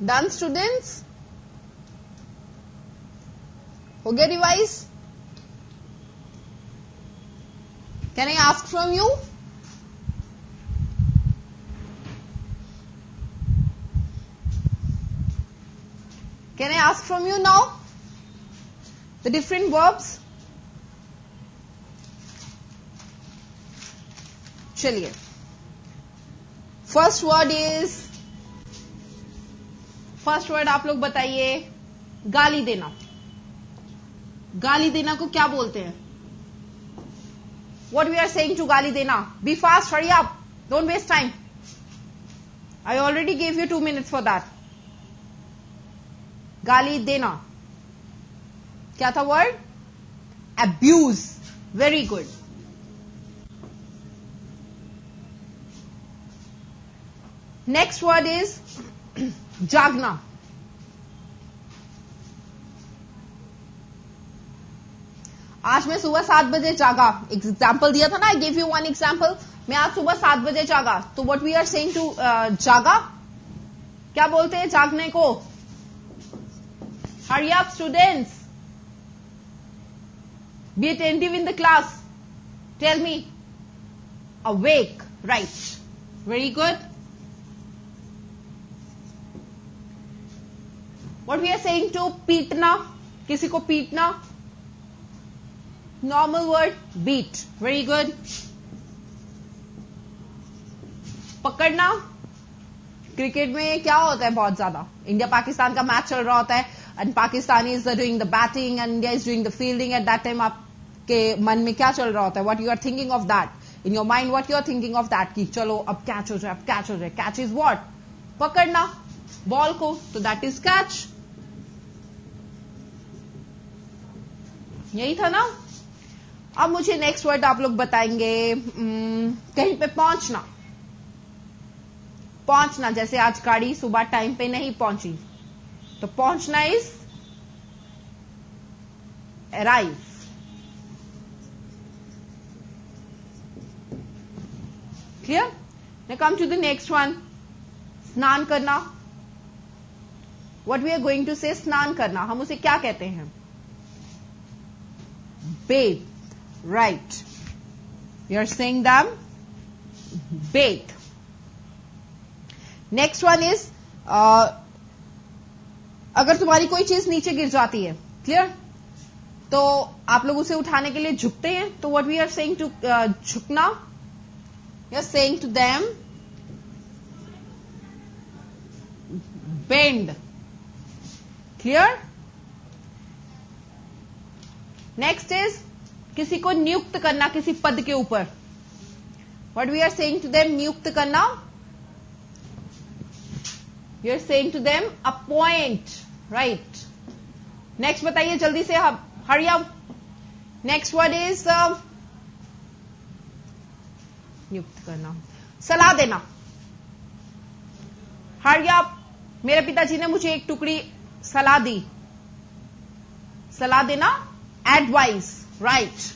Done, students? हो गया revise? Can I ask from you? Can I ask from you now? The different verbs? चलिए. First word आप लोग बताइए. गाली देना. गाली देना को क्या बोलते हैं? What we are saying to गाली देना? Be fast, hurry up. Don't waste time. I already gave you 2 minutes for that. गाली देना. क्या था word? Abuse. Very good. Next word is जागना. आज मैं सुबह 7 बजे जागा. एग्जाम्पल दिया था ना, I give you one example. मैं आज सुबह 7 बजे जागा. तो what we are saying to जागा, क्या बोलते हैं जागने को? Hurry up students, be attentive in the class. Tell me. Awake. Right, very good. What we are saying to पीटना, किसी को पीटना. Normal word, beat. Very good. पकड़ना. क्रिकेट में क्या होता है बहुत ज्यादा, इंडिया पाकिस्तान का मैच चल रहा होता है and Pakistan is doing the batting and India is doing the fielding. At that time आपके मन में क्या चल रहा होता है? What you are thinking of that in your mind? What you are thinking of that कि चलो अब कैच हो जाए, अब कैच हो जाए. Catch is what? पकड़ना बॉल को. तो दैट इज कैच. यही था ना. अब मुझे नेक्स्ट वर्ड आप लोग बताएंगे. कहीं पे पहुंचना. पहुंचना, जैसे आज गाड़ी सुबह टाइम पे नहीं पहुंची, तो पहुंचना is arrive. Clear? Now come to the next one. स्नान करना. What we are going to say स्नान करना, हम उसे क्या कहते हैं? bathe. Right. We are saying them bathe. Next one is अगर तुम्हारी कोई चीज नीचे गिर जाती है, क्लियर, तो आप लोग उसे उठाने के लिए झुकते हैं. तो what we are saying to झुकना, we are saying to them bend. Clear? Next is किसी को नियुक्त करना किसी पद के ऊपर. What we are saying to them? नियुक्त करना. You are saying to them appoint. Right. Next बताइए जल्दी से, hurry up. Next word is नियुक्त करना. सलाह देना. Hurry up. मेरे पिताजी ने मुझे एक टुकड़ी सलाह दी, सलाह देना, एडवाइस, राइट।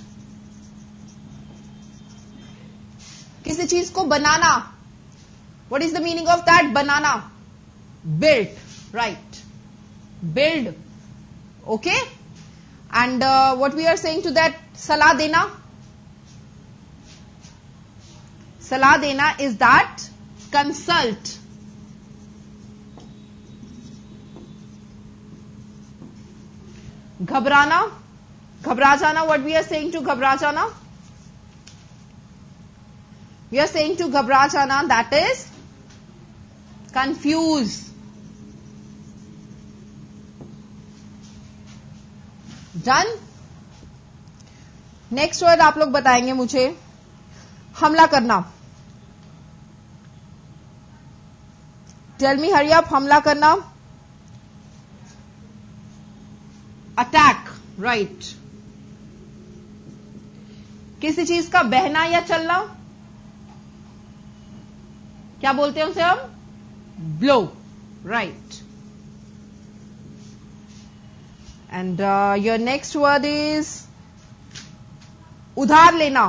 किसी चीज को बनाना, what is the meaning of that? बनाना, build, right, build, okay. And what we are saying to that? सलाह देना, सलाह देना इज दैट कंसल्ट। घबराना, घबरा जाना, what we are saying to घबरा जाना? वी आर सेइंग टू घबरा जाना, that is confuse. Done. Next word आप लोग बताएंगे मुझे, हमला करना। टेल मी, हरी अप, हमला करना, अटैक, राइट। किसी चीज का बहना या चलना, क्या बोलते हैं उसे हम? Blow, right. And your next word is उधार लेना,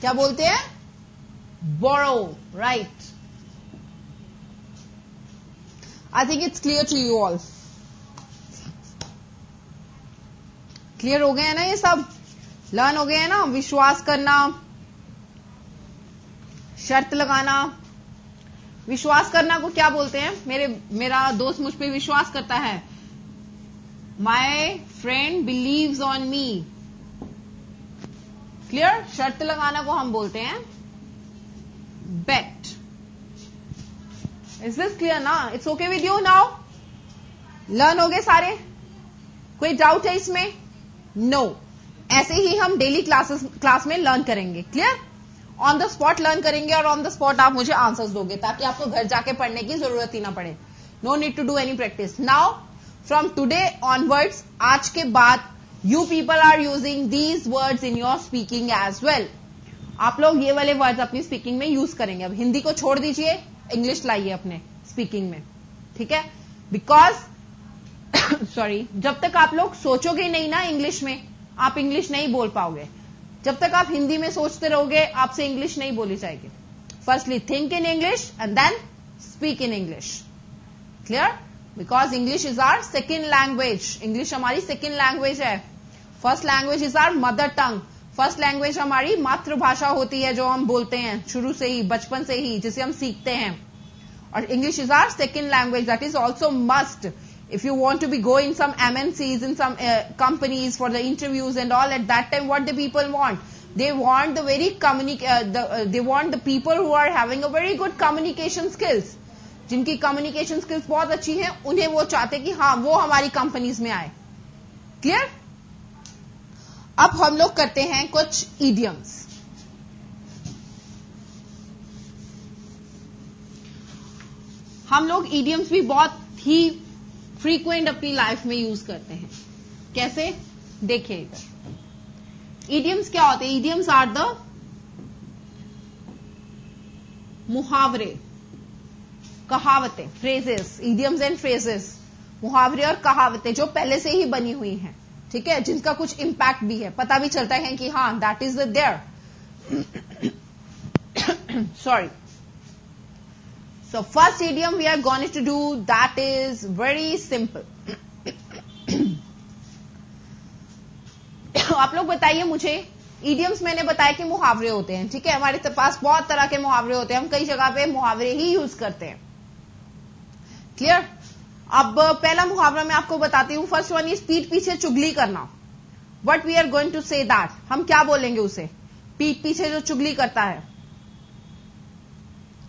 क्या बोलते हैं? Borrow, right. I think it's clear to you all. Clear हो गए हैं ना ये सब? लर्न हो गए हैं ना? विश्वास करना, शर्त लगाना। विश्वास करना को क्या बोलते हैं? मेरा दोस्त मुझ पे विश्वास करता है, my friend believes on me. Clear? शर्त लगाना को हम बोलते हैं बेट। इज दिस क्लियर ना? It's okay with you now? Learn हो गए सारे? कोई डाउट है इसमें? नो। ऐसे ही हम डेली क्लास में लर्न करेंगे। Clear? On the spot learn करेंगे और ऑन द स्पॉट आप मुझे आंसर्स दोगे ताकि आपको घर जाके पढ़ने की जरूरत ही ना पड़े। No need to do any practice. Now from today onwards, आज के बाद you people are using these words in your speaking as well. आप लोग ये वाले वर्ड्स अपनी स्पीकिंग में यूज करेंगे। अब हिंदी को छोड़ दीजिए, इंग्लिश लाइए अपने स्पीकिंग में, ठीक है? बिकॉज सॉरी, जब तक आप लोग सोचोगे नहीं ना इंग्लिश में, आप इंग्लिश नहीं बोल पाओगे। जब तक आप हिंदी में सोचते रहोगे, आपसे इंग्लिश नहीं बोली जाएगी। Firstly think in English and then speak in English. Clear? Because English is our second language. English हमारी सेकेंड लैंग्वेज है। First language is our mother tongue. First language हमारी मातृभाषा होती है, जो हम बोलते हैं शुरू से ही, बचपन से ही, जिसे हम सीखते हैं। और English is our second language. That is also must if you want to be going some MNCs in some companies for the interviews and all. At that time, what the people want? They want the very they want the people who are having a very good communication skills. जिनकी communication skills बहुत अच्छी हैं, उन्हें वो चाहते कि हाँ वो हमारी कंपनीज में आए। क्लियर? अब हम लोग करते हैं कुछ idioms। हम लोग idioms भी बहुत ही फ्रीक्वेंट अपनी लाइफ में यूज करते हैं। कैसे? देखिए इधर। इडियम्स क्या होते हैं? इडियम्स आर द मुहावरे, कहावतें, फ्रेजेस। इडियम्स एंड फ्रेजेस, मुहावरे और कहावतें जो पहले से ही बनी हुई हैं, ठीक है? जिनका कुछ इंपैक्ट भी है, पता भी चलता है कि हाँ that is there. Sorry. So first idiom we are going to do, that is very simple. आप लोग बताइए मुझे, idioms मैंने बताया कि मुहावरे होते हैं, ठीक है? हमारे पास बहुत तरह के मुहावरे होते हैं, हम कई जगह पे मुहावरे ही यूज करते हैं। क्लियर? अब पहला मुहावरा मैं आपको बताती हूं। फर्स्ट वन इज पीठ पीछे चुगली करना। What we are going to say that, हम क्या बोलेंगे उसे? पीठ पीछे जो चुगली करता है।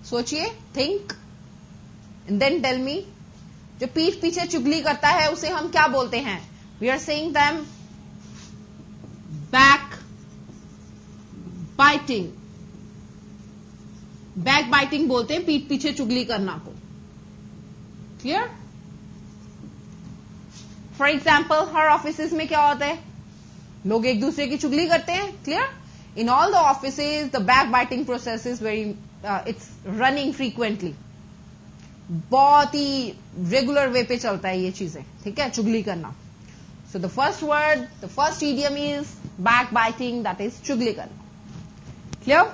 सोचिए, think and then tell me. जो पीठ पीछे चुगली करता है उसे हम क्या बोलते हैं? We are saying them back biting. Back biting बोलते हैं पीठ पीछे चुगली करना को। क्लियर? फॉर एग्जाम्पल, हर ऑफिस में क्या होता है? लोग एक दूसरे की चुगली करते हैं। Clear? In all the offices, the backbiting process is it's running frequently. बहुत ही रेगुलर वे पे चलता है ये चीजें, ठीक है, चुगली करना. So the first word, the first idiom is backbiting, that is चुगली करना. Clear?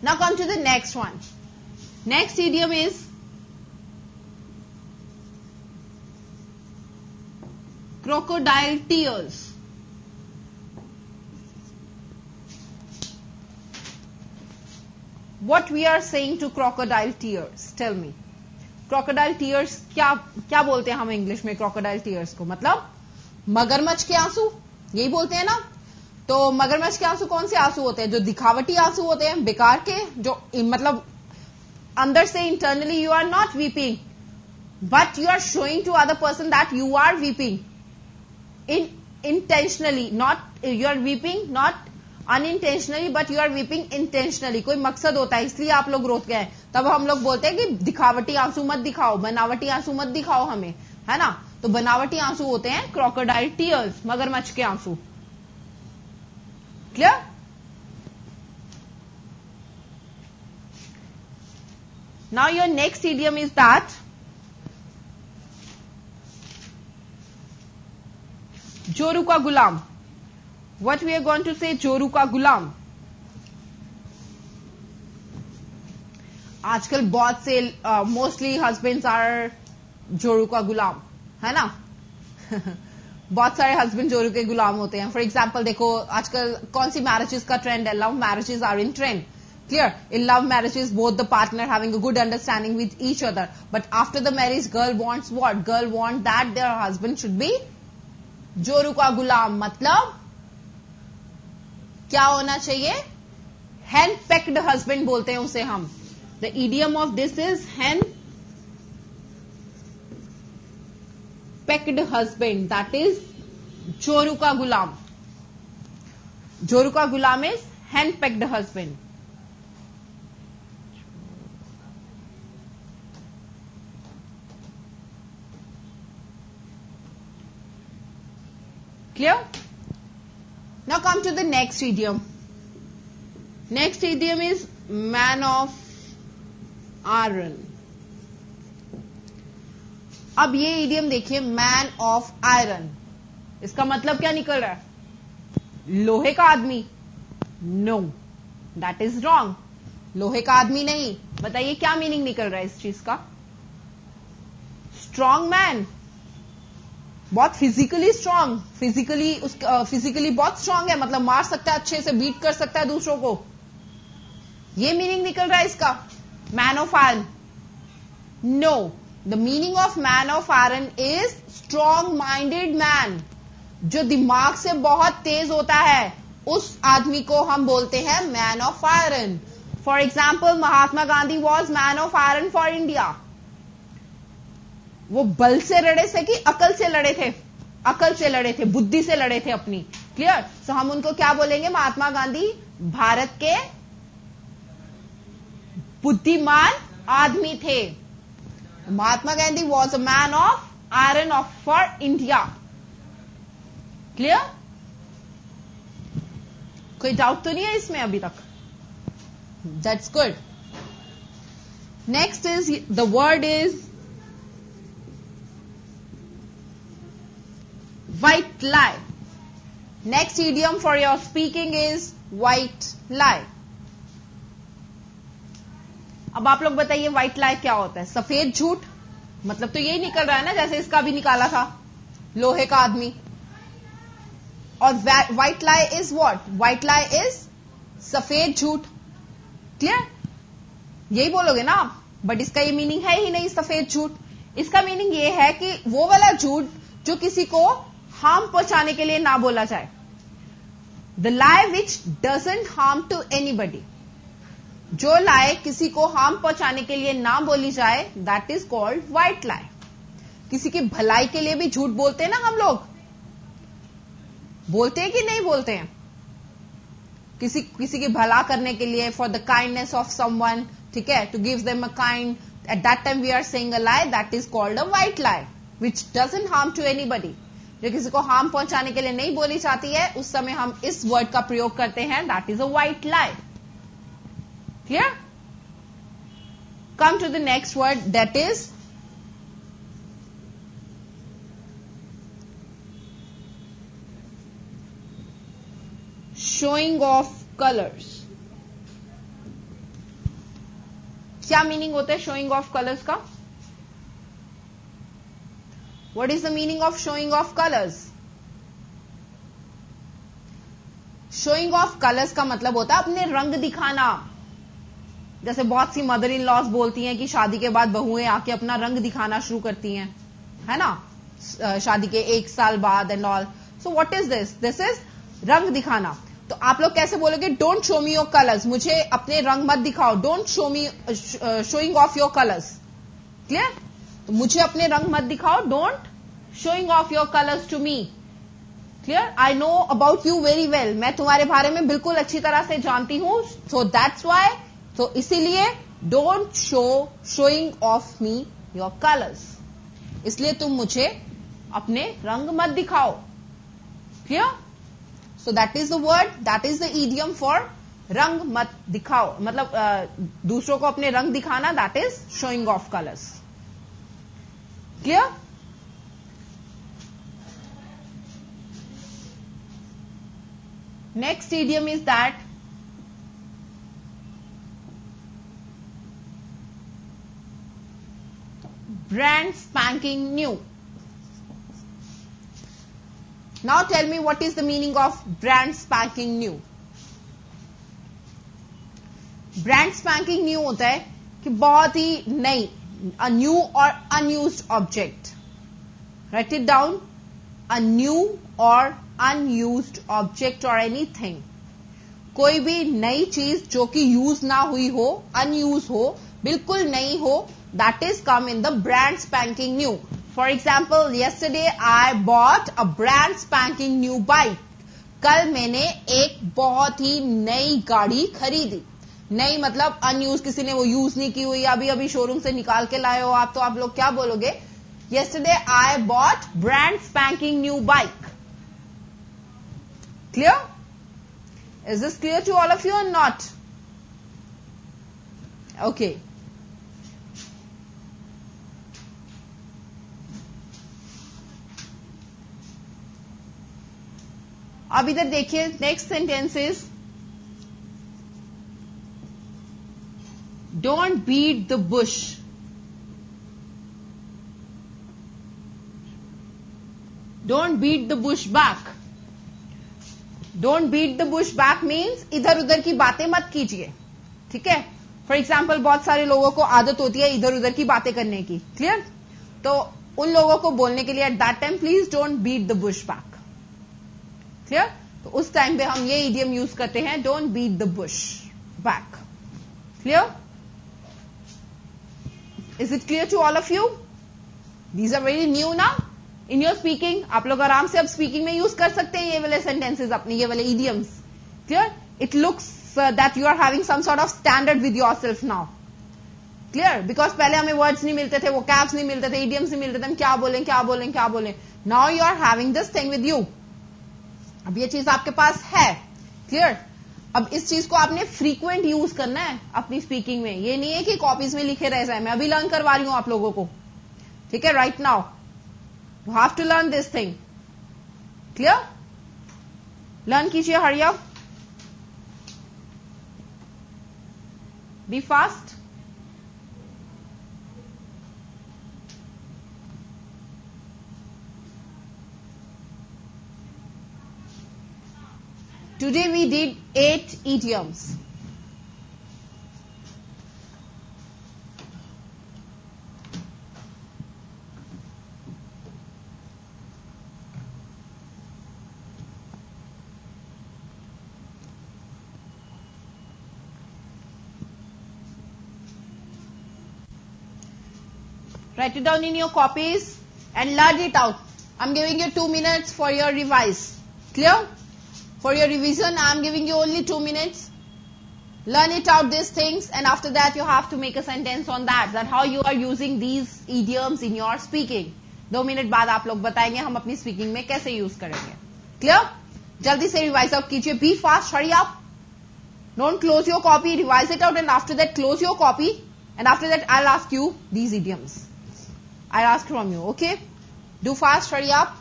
Now come to the next one. Next idiom is crocodile tears. What we are saying to crocodile tears? Tell me. Crocodile tears क्या बोलते हैं हम इंग्लिश में crocodile tears को? मतलब मगरमच्छ के आंसू, यही बोलते हैं ना. तो मगरमच्छ के आंसू कौन से आंसू होते हैं? जो दिखावटी आंसू होते हैं, बेकार के, जो मतलब अंदर से internally you are not weeping, but you are showing to other person that you are weeping intentionally. Not you are weeping not unintentionally, but you are weeping intentionally. कोई मकसद होता है, इसलिए आप लोग रोते हैं. तब हम लोग बोलते हैं कि दिखावटी आंसू मत दिखाओ, बनावटी आंसू मत दिखाओ हमें, है ना. तो बनावटी आंसू होते हैं क्रोकोडाइल टीयर्स, मगरमच्छ के आंसू. Clear? Now your next idiom is that जोरू का गुलाम. What we are going to say, जोरू का गुलाम. आजकल बहुत से मोस्टली हस्बैंड्स आर जोरू का गुलाम, है ना. बहुत सारे हस्बैंड जोरू के गुलाम होते हैं. फॉर एग्जाम्पल देखो आजकल कौन सी मैरिजेस का ट्रेंड है? Love marriages are in trend. Clear? In love marriages, both the partner having a good understanding with each other. But after the marriage, girl wants what? Girl wants that their husband should be जोरू का गुलाम. मतलब क्या होना चाहिए? हैंड पेक्ड हस्बैंड बोलते हैं उसे हम. The idiom of this is hand pecked husband, that is जोरू का गुलाम. जोरू का गुलाम is hand pecked husband. Clear? Now come to the next idiom. Next idiom is man of iron. अब ये idiom देखिए, man of iron. इसका मतलब क्या निकल रहा है? लोहे का आदमी. No, that is wrong. लोहे का आदमी नहीं. बताइए क्या मीनिंग निकल रहा है इस चीज का? स्ट्रॉन्ग मैन, बहुत फिजिकली स्ट्रांग, फिजिकली बहुत स्ट्रांग है, मतलब मार सकता है, अच्छे से बीट कर सकता है दूसरों को. ये मीनिंग निकल रहा है इसका, man of iron. No, the meaning of man of iron is strong minded man. जो दिमाग से बहुत तेज होता है, उस आदमी को हम बोलते हैं man of iron. For example, Mahatma Gandhi was man of iron for India. वो बल से लड़े थे कि अकल से लड़े थे? अकल से लड़े थे, बुद्धि से लड़े थे अपनी. क्लियर? सो हम उनको क्या बोलेंगे? महात्मा गांधी भारत के बुद्धिमान आदमी थे. Mahatma Gandhi was a man of iron of for India. Clear? कोई डाउट तो नहीं है इसमें अभी तक? That's good. Next is the word is white lie. Next idiom for your speaking is white lie. अब आप लोग बताइए white lie क्या होता है? सफेद झूठ. मतलब तो यही निकल रहा है ना, जैसे इसका भी निकाला था, लोहे का आदमी. और white lie is what? White lie is सफेद झूठ. क्लियर? यही बोलोगे ना आप. बट इसका ये मीनिंग है ही नहीं सफेद झूठ. इसका मीनिंग ये है कि वो वाला झूठ जो किसी को हार्म पहुंचाने के लिए ना बोला जाए. The lie which doesn't harm to anybody. जो लाई किसी को हार्म पहुंचाने के लिए ना बोली जाए, दैट इज कॉल्ड व्हाइट लाई. किसी की भलाई के लिए भी झूठ बोलते हैं ना हम लोग. बोलते हैं कि नहीं बोलते हैं? किसी की भला करने के लिए, for the kindness of someone, ठीक है, to give them a kind, at that time we are saying a lie, that is called a white lie which doesn't harm to anybody. जो किसी को हार्म पहुंचाने के लिए नहीं बोली जाती है, उस समय हम इस वर्ड का प्रयोग करते हैं, that is a white lie. Clear? Come to the next word, that is showing of colours. क्या मीनिंग होता है शोइंग ऑफ कलर्स का? What is the meaning of showing off colors? Showing off colors का मतलब होता है अपने रंग दिखाना. जैसे बहुत सी मदर इन लॉज बोलती हैं कि शादी के बाद बहुएं आके अपना रंग दिखाना शुरू करती हैं, है ना, शादी के 1 साल बाद and all. So what is this? This is रंग दिखाना. तो आप लोग कैसे बोलोगे? Don't show me your colours. मुझे अपने रंग मत दिखाओ. Don't show me showing of your colours. Clear? तो मुझे अपने रंग मत दिखाओ. Don't showing of your colours to me. Clear? I know about you very well. मैं तुम्हारे बारे में बिल्कुल अच्छी तरह से जानती हूं. सो दैट्स वाई, तो इसीलिए don't showing of me your colours. इसलिए तुम मुझे अपने रंग मत दिखाओ. Clear? So that is the word, that is the idiom for रंग मत दिखाओ. मतलब दूसरों को अपने रंग दिखाना, that is showing of colours. Clear? Next idiom is that brand spanking new. Now tell me what is the meaning of brand spanking new. Brand spanking new होता है कि बहुत ही नई, a new or unused object. Write it down. A new or unused object or anything. कोई भी नई चीज जो कि यूज ना हुई हो, अनयूज हो, बिल्कुल नई हो, that is come in the brand spanking new. For example, yesterday I bought a brand spanking new bike. कल मैंने एक बहुत ही नई गाड़ी खरीदी. नई मतलब अनयूज, किसी ने वो यूज नहीं की हुई, अभी अभी शोरूम से निकाल के लाए हो आप, तो आप लोग क्या बोलोगे? Yesterday I bought brand spanking new bike. Clear? Is this clear to all of you or not? Okay. अब इधर देखिए, next sentence is don't beat the bush. Don't beat the bush back. Don't beat the bush back means इधर उधर की बातें मत कीजिए. ठीक है? फॉर एग्जाम्पल, बहुत सारे लोगों को आदत होती है इधर उधर की बातें करने की. क्लियर? तो उन लोगों को बोलने के लिए at that time please don't beat the bush back. Clear? तो उस टाइम पे हम ये इडियम यूज करते हैं, don't beat the bush back. Clear? Is it clear to all of you? These are very new ना इन योर स्पीकिंग. आप लोग आराम से अब स्पीकिंग में यूज कर सकते हैं ये वाले सेंटेंसेस, अपने ये वाले idioms. Clear? It looks that you are having some sort of standard with yourself now. Clear? Because पहले हमें वर्ड्स नहीं मिलते थे, वो कैब्स नहीं मिलते थे, इडियम्स नहीं मिलते थे, हम क्या बोलें क्या बोलें क्या बोलें. Now you are having this thing with you. अब ये चीज आपके पास है. क्लियर? अब इस चीज को आपने फ्रीक्वेंट यूज करना है अपनी स्पीकिंग में. ये नहीं है कि कॉपीज में लिखे रह जाए. मैं अभी लर्न करवा रही हूं आप लोगों को. ठीक है? Right now you have to learn this thing. Clear? Learn कीजिए, hurry up. Be fast. Today we did 8 idioms. Write it down in your copies and learn it out. I'm giving you 2 minutes for your revise. Clear? For your revision, I'm giving you only 2 minutes. Learn it out, these things, and after that you have to make a sentence on that how you are using these idioms in your speaking. 2 minute बाद आप लोग बताएंगे हम अपनी स्पीकिंग में कैसे यूज करेंगे. क्लियर? जल्दी से रिवाइज आउट कीजिए. Be fast, hurry up. Don't close your copy, revise it out and after that close your copy and after that I will ask you these idioms. I ask from you. Okay, do fast, hurry up.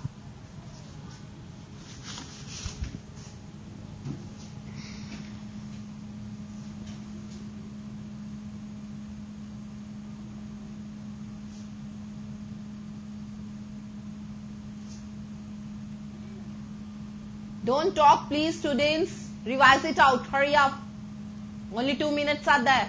Don't talk, please, students. Revise it out. Hurry up. Only 2 minutes are there.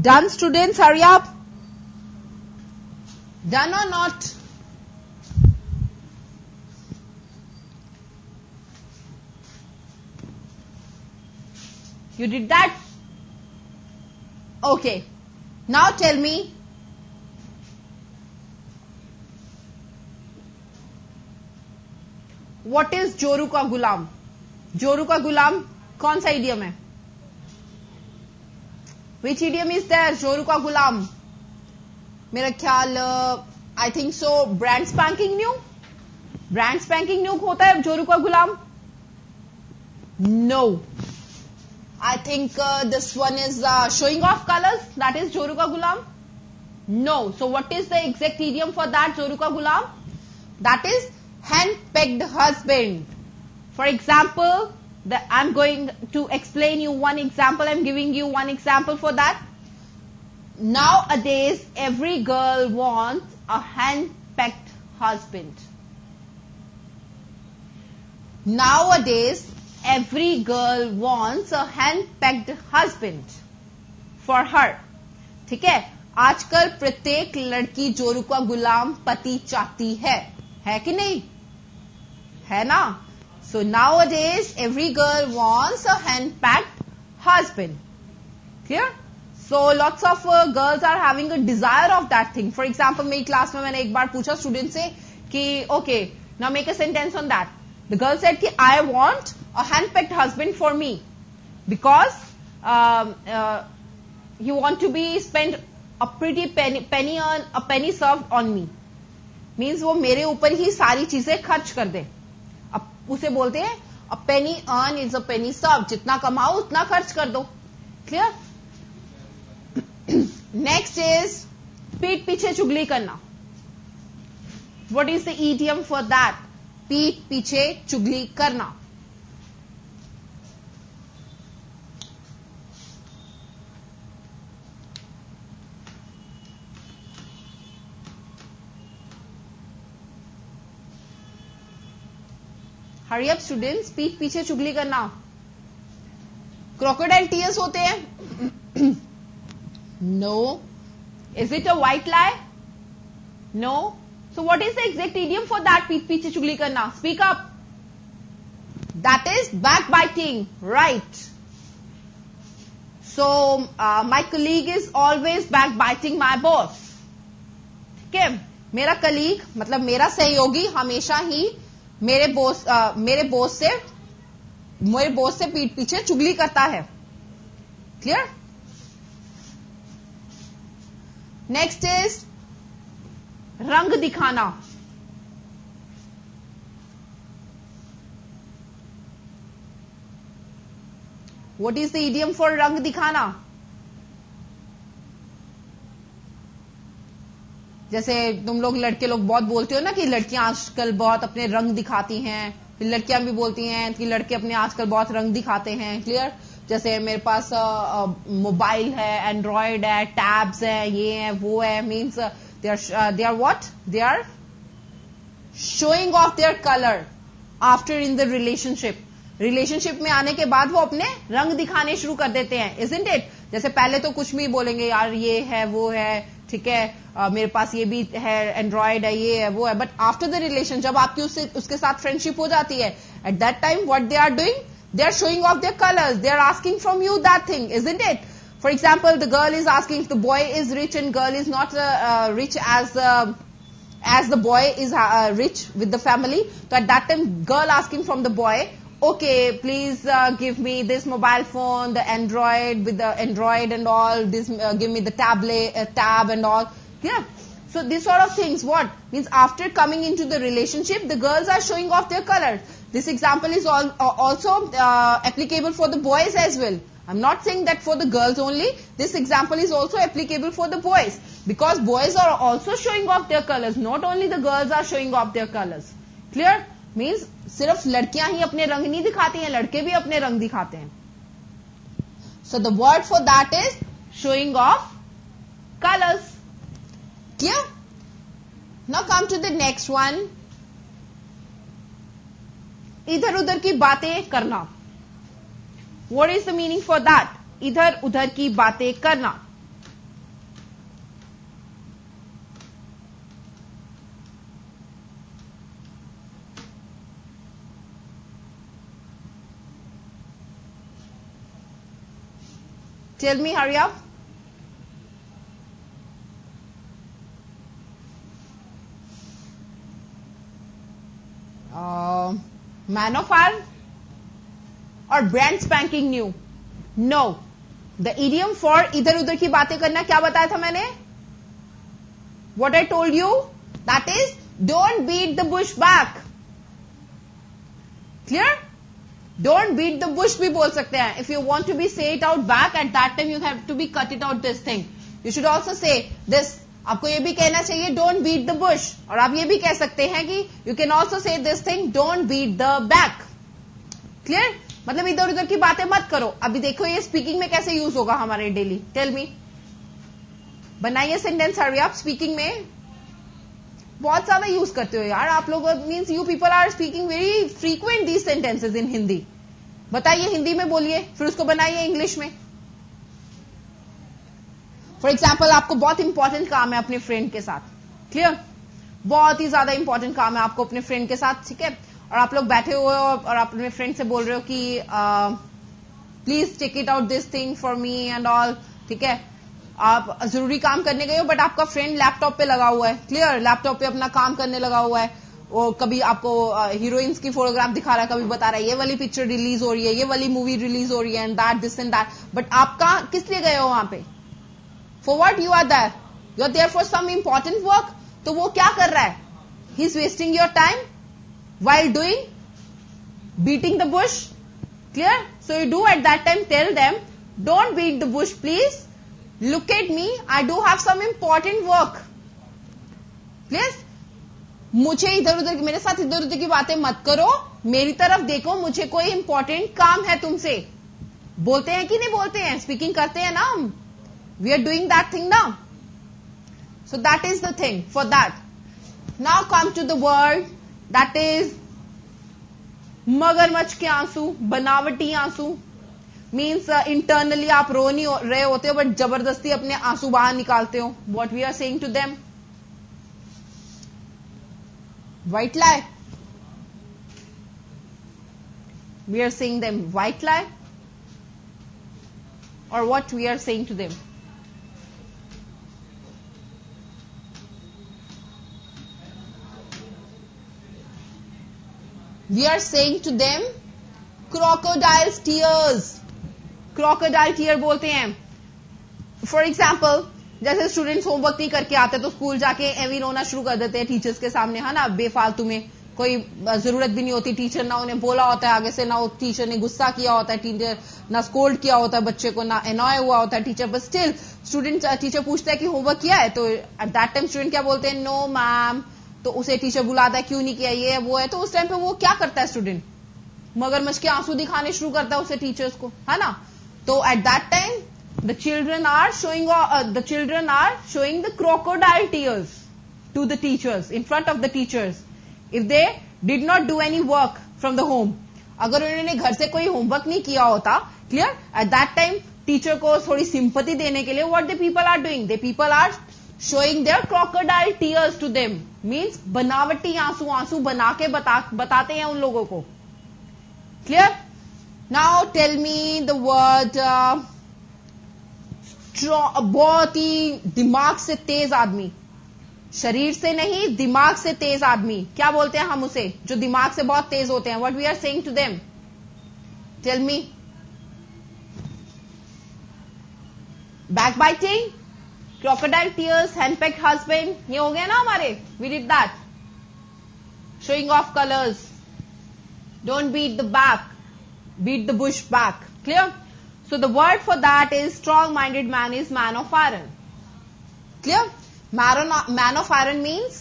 Done, students? Hurry up. Done or not? You did that? Okay. Now tell me, what is जोरू का गुलाम? जोरू का गुलाम कौन सा इडियम है? Which idiom is there? जोरू का गुलाम. मेरा ख्याल I think so brand spanking new. Brand spanking new होता है जोरू का गुलाम? No. I think this one is showing off colors. That is जोरू का गुलाम? No. So what is the exact idiom for that जोरू का गुलाम? That is hand-pecked husband. For example, I'm going to explain you one example. I'm giving you one example for that. Nowadays, every girl wants a hand-pecked husband. Nowadays, every girl wants a hand-pecked husband for her. ठीक है? आजकल प्रत्येक लड़की जोरू का गुलाम पति चाहती है कि नहीं? है ना? So nowadays, every girl wants a hand-packed husband. Clear? So lots of girls are having a desire of that thing. For example, मेरी क्लास में मैंने एक बार पूछा स्टूडेंट से कि okay, now make a sentence on that. The girl said कि I want a hand-packed husband for me because he want to be spend a pretty penny served on me. Means वो मेरे ऊपर ही सारी चीजें खर्च कर दे. उसे बोलते हैं a penny earned is a penny served. जितना कमाओ उतना खर्च कर दो. Clear? Next is पीठ पीछे चुगली करना. What is the idiom for that? पीठ पीछे चुगली करना. Hurry up students, पीठ पीछे चुगली करना. Crocodile tears होते हैं? No. Is it a white lie? No. So what is the exact idiom for that? पीठ पीछे चुगली करना. Speak up. That is backbiting. Right. So my colleague is always backbiting my boss. ठीक है? मेरा कलीग मतलब मेरा सहयोगी हमेशा ही मेरे बॉस से पीठ पीछे चुगली करता है. क्लियर? नेक्स्ट इज रंग दिखाना. What is the idiom for रंग दिखाना? जैसे तुम लोग लड़के लोग बहुत बोलते हो ना कि लड़कियां आजकल बहुत अपने रंग दिखाती हैं, लड़कियां भी बोलती हैं कि लड़के अपने आजकल बहुत रंग दिखाते हैं, क्लियर। जैसे मेरे पास मोबाइल है, एंड्रॉयड है, टैब्स है, ये है वो है, means they are what, they are showing of their colour after in the relationship. Relationship में आने के बाद वो अपने रंग दिखाने शुरू कर देते हैं, इजंट इट। जैसे पहले तो कुछ भी बोलेंगे, यार ये है वो है, ठीक है, मेरे पास ये भी है, एंड्रॉयड है, ये है वो है, बट आफ्टर द रिलेशन, जब आपकी उसके साथ फ्रेंडशिप हो जाती है, at that time what they are doing, they are showing off their colors, they are asking from you that thing, isn't it? For example, the girl is asking if the boy is rich and girl is not rich as the boy is rich with the family. So at that time, girl asking from the boy, okay, please give me this mobile phone, the Android with the Android and all, this give me the tab and all. Yeah. So these sort of things, what means after coming into the relationship, the girls are showing off their colors. This example is also applicable for the boys as well. I'm not saying that for the girls only. This example is also applicable for the boys, because boys are also showing off their colors. Not only the girls are showing off their colors. Clear? Means सिर्फ लड़कियां ही अपने रंग नहीं दिखाती हैं, लड़के भी अपने रंग दिखाते हैं. So the word for that is showing off colors. Clear? Now come to the next one. इधर उधर की बातें करना. What is the meaning for that? इधर उधर की बातें करना. Tell me, hurry up. Man of War or brand spanking new? No. The idiom for इधर उधर की बातें करना क्या बताया था मैंने? What I told you? That is, don't beat the bush back. Clear? Don't beat the bush भी बोल सकते हैं. If you want to be say it out back, at that time you have to be cut it out this thing. You should also say this. आपको ये भी कहना चाहिए don't beat the bush. और आप ये भी कह सकते हैं कि you can also say this thing, don't beat the back. Clear? मतलब इधर उधर की बातें मत करो. अभी देखो ये स्पीकिंग में कैसे यूज होगा हमारे डेली. Tell me. बनाइए सेंटेंस, हरी आप. स्पीकिंग में बहुत ज्यादा यूज करते हो यार आप लोग. Means you people are speaking very frequent these sentences in Hindi. बताइए, हिंदी में बोलिए, फिर उसको बनाइए इंग्लिश में. फॉर एग्जाम्पल, आपको बहुत इंपॉर्टेंट काम है अपने फ्रेंड के साथ. क्लियर? बहुत ही ज्यादा इंपॉर्टेंट काम है आपको अपने फ्रेंड के साथ, ठीक है. और आप लोग बैठे हुए हो और आप अपने फ्रेंड से बोल रहे हो कि please take it out this thing for me and all. ठीक है, आप जरूरी काम करने गए हो बट आपका फ्रेंड लैपटॉप पे लगा हुआ है. क्लियर? लैपटॉप पे अपना काम करने लगा हुआ है. वो कभी आपको हीरोइंस की फोटोग्राफ दिखा रहा है, कभी बता रहा है ये वाली पिक्चर रिलीज हो रही है, ये वाली मूवी रिलीज हो रही है, and that this and that. But आप कहां किस लिए गए हो वहां पे? For what you are there? You are there for some important work. तो वो क्या कर रहा है? He is wasting your time while doing beating the bush. Clear? So you do at that time tell them, don't beat the bush please. Look at me, I do have some important work. Please? मुझे इधर उधर, मेरे साथ इधर उधर की बातें मत करो, मेरी तरफ देखो, मुझे कोई इंपॉर्टेंट काम है तुमसे. बोलते हैं कि नहीं बोलते हैं? स्पीकिंग करते हैं ना. We are doing that thing now. So that is the thing for that. Now come to the word that is मगरमच्छ के आंसू, बनावटी आंसू. मीन्स इंटरनली आप रो नहीं रहे होते हो बट जबरदस्ती अपने आंसू बाहर निकालते हो. What we are saying to them? White lie. We are saying them white lie, और what we are saying to them? We are saying to them crocodile's tears. Crocodile tear बोलते हैं. For example, जैसे स्टूडेंट्स होमवर्क नहीं करके आते तो स्कूल जाके एवी रोना शुरू कर देते हैं टीचर्स के सामने, है ना, बेफालतू में. कोई जरूरत भी नहीं होती. टीचर ना उन्हें बोला होता है आगे से, ना टीचर ने गुस्सा किया होता है, टीचर ना स्कोल्ड किया होता है बच्चे को, ना एनॉय हुआ होता है teacher, but still student teacher पूछता है कि होमवर्क किया है, तो एट दैट टाइम स्टूडेंट क्या बोलते हैं? No ma'am. तो तो उसे टीचर बुलाता है, क्यों नहीं किया, ये है वो है, तो उस टाइम पे वो क्या करता है स्टूडेंट, मगरमच्छ के आंसू दिखाने शुरू करता है उसे टीचर्स को, है ना। तो eight that time the children are showing the crocodile tears to the teachers, in front of the teachers, if they did not do any work from the home. अगर उन्होंने घर से कोई होमवर्क नहीं किया होता, clear, eight that time teacher को थोड़ी सिंपैथी देने के लिए what the people are doing, the people are showing their crocodile tears to them, means बनावटी आंसू, आंसू बना के बताते हैं उन लोगों को, clear. Now tell me the word बहुत ही दिमाग से तेज आदमी, शरीर से नहीं दिमाग से तेज आदमी, क्या बोलते हैं हम उसे, जो दिमाग से बहुत तेज होते हैं, what we are saying to them, tell me. Backbiting, crocodile tears, hand pecked husband, ये हो गया ना हमारे, we did that. Showing of colours, don't beat the back, beat the bush back, clear. So the word for that is strong-minded man is man of iron. Clear? Man of iron means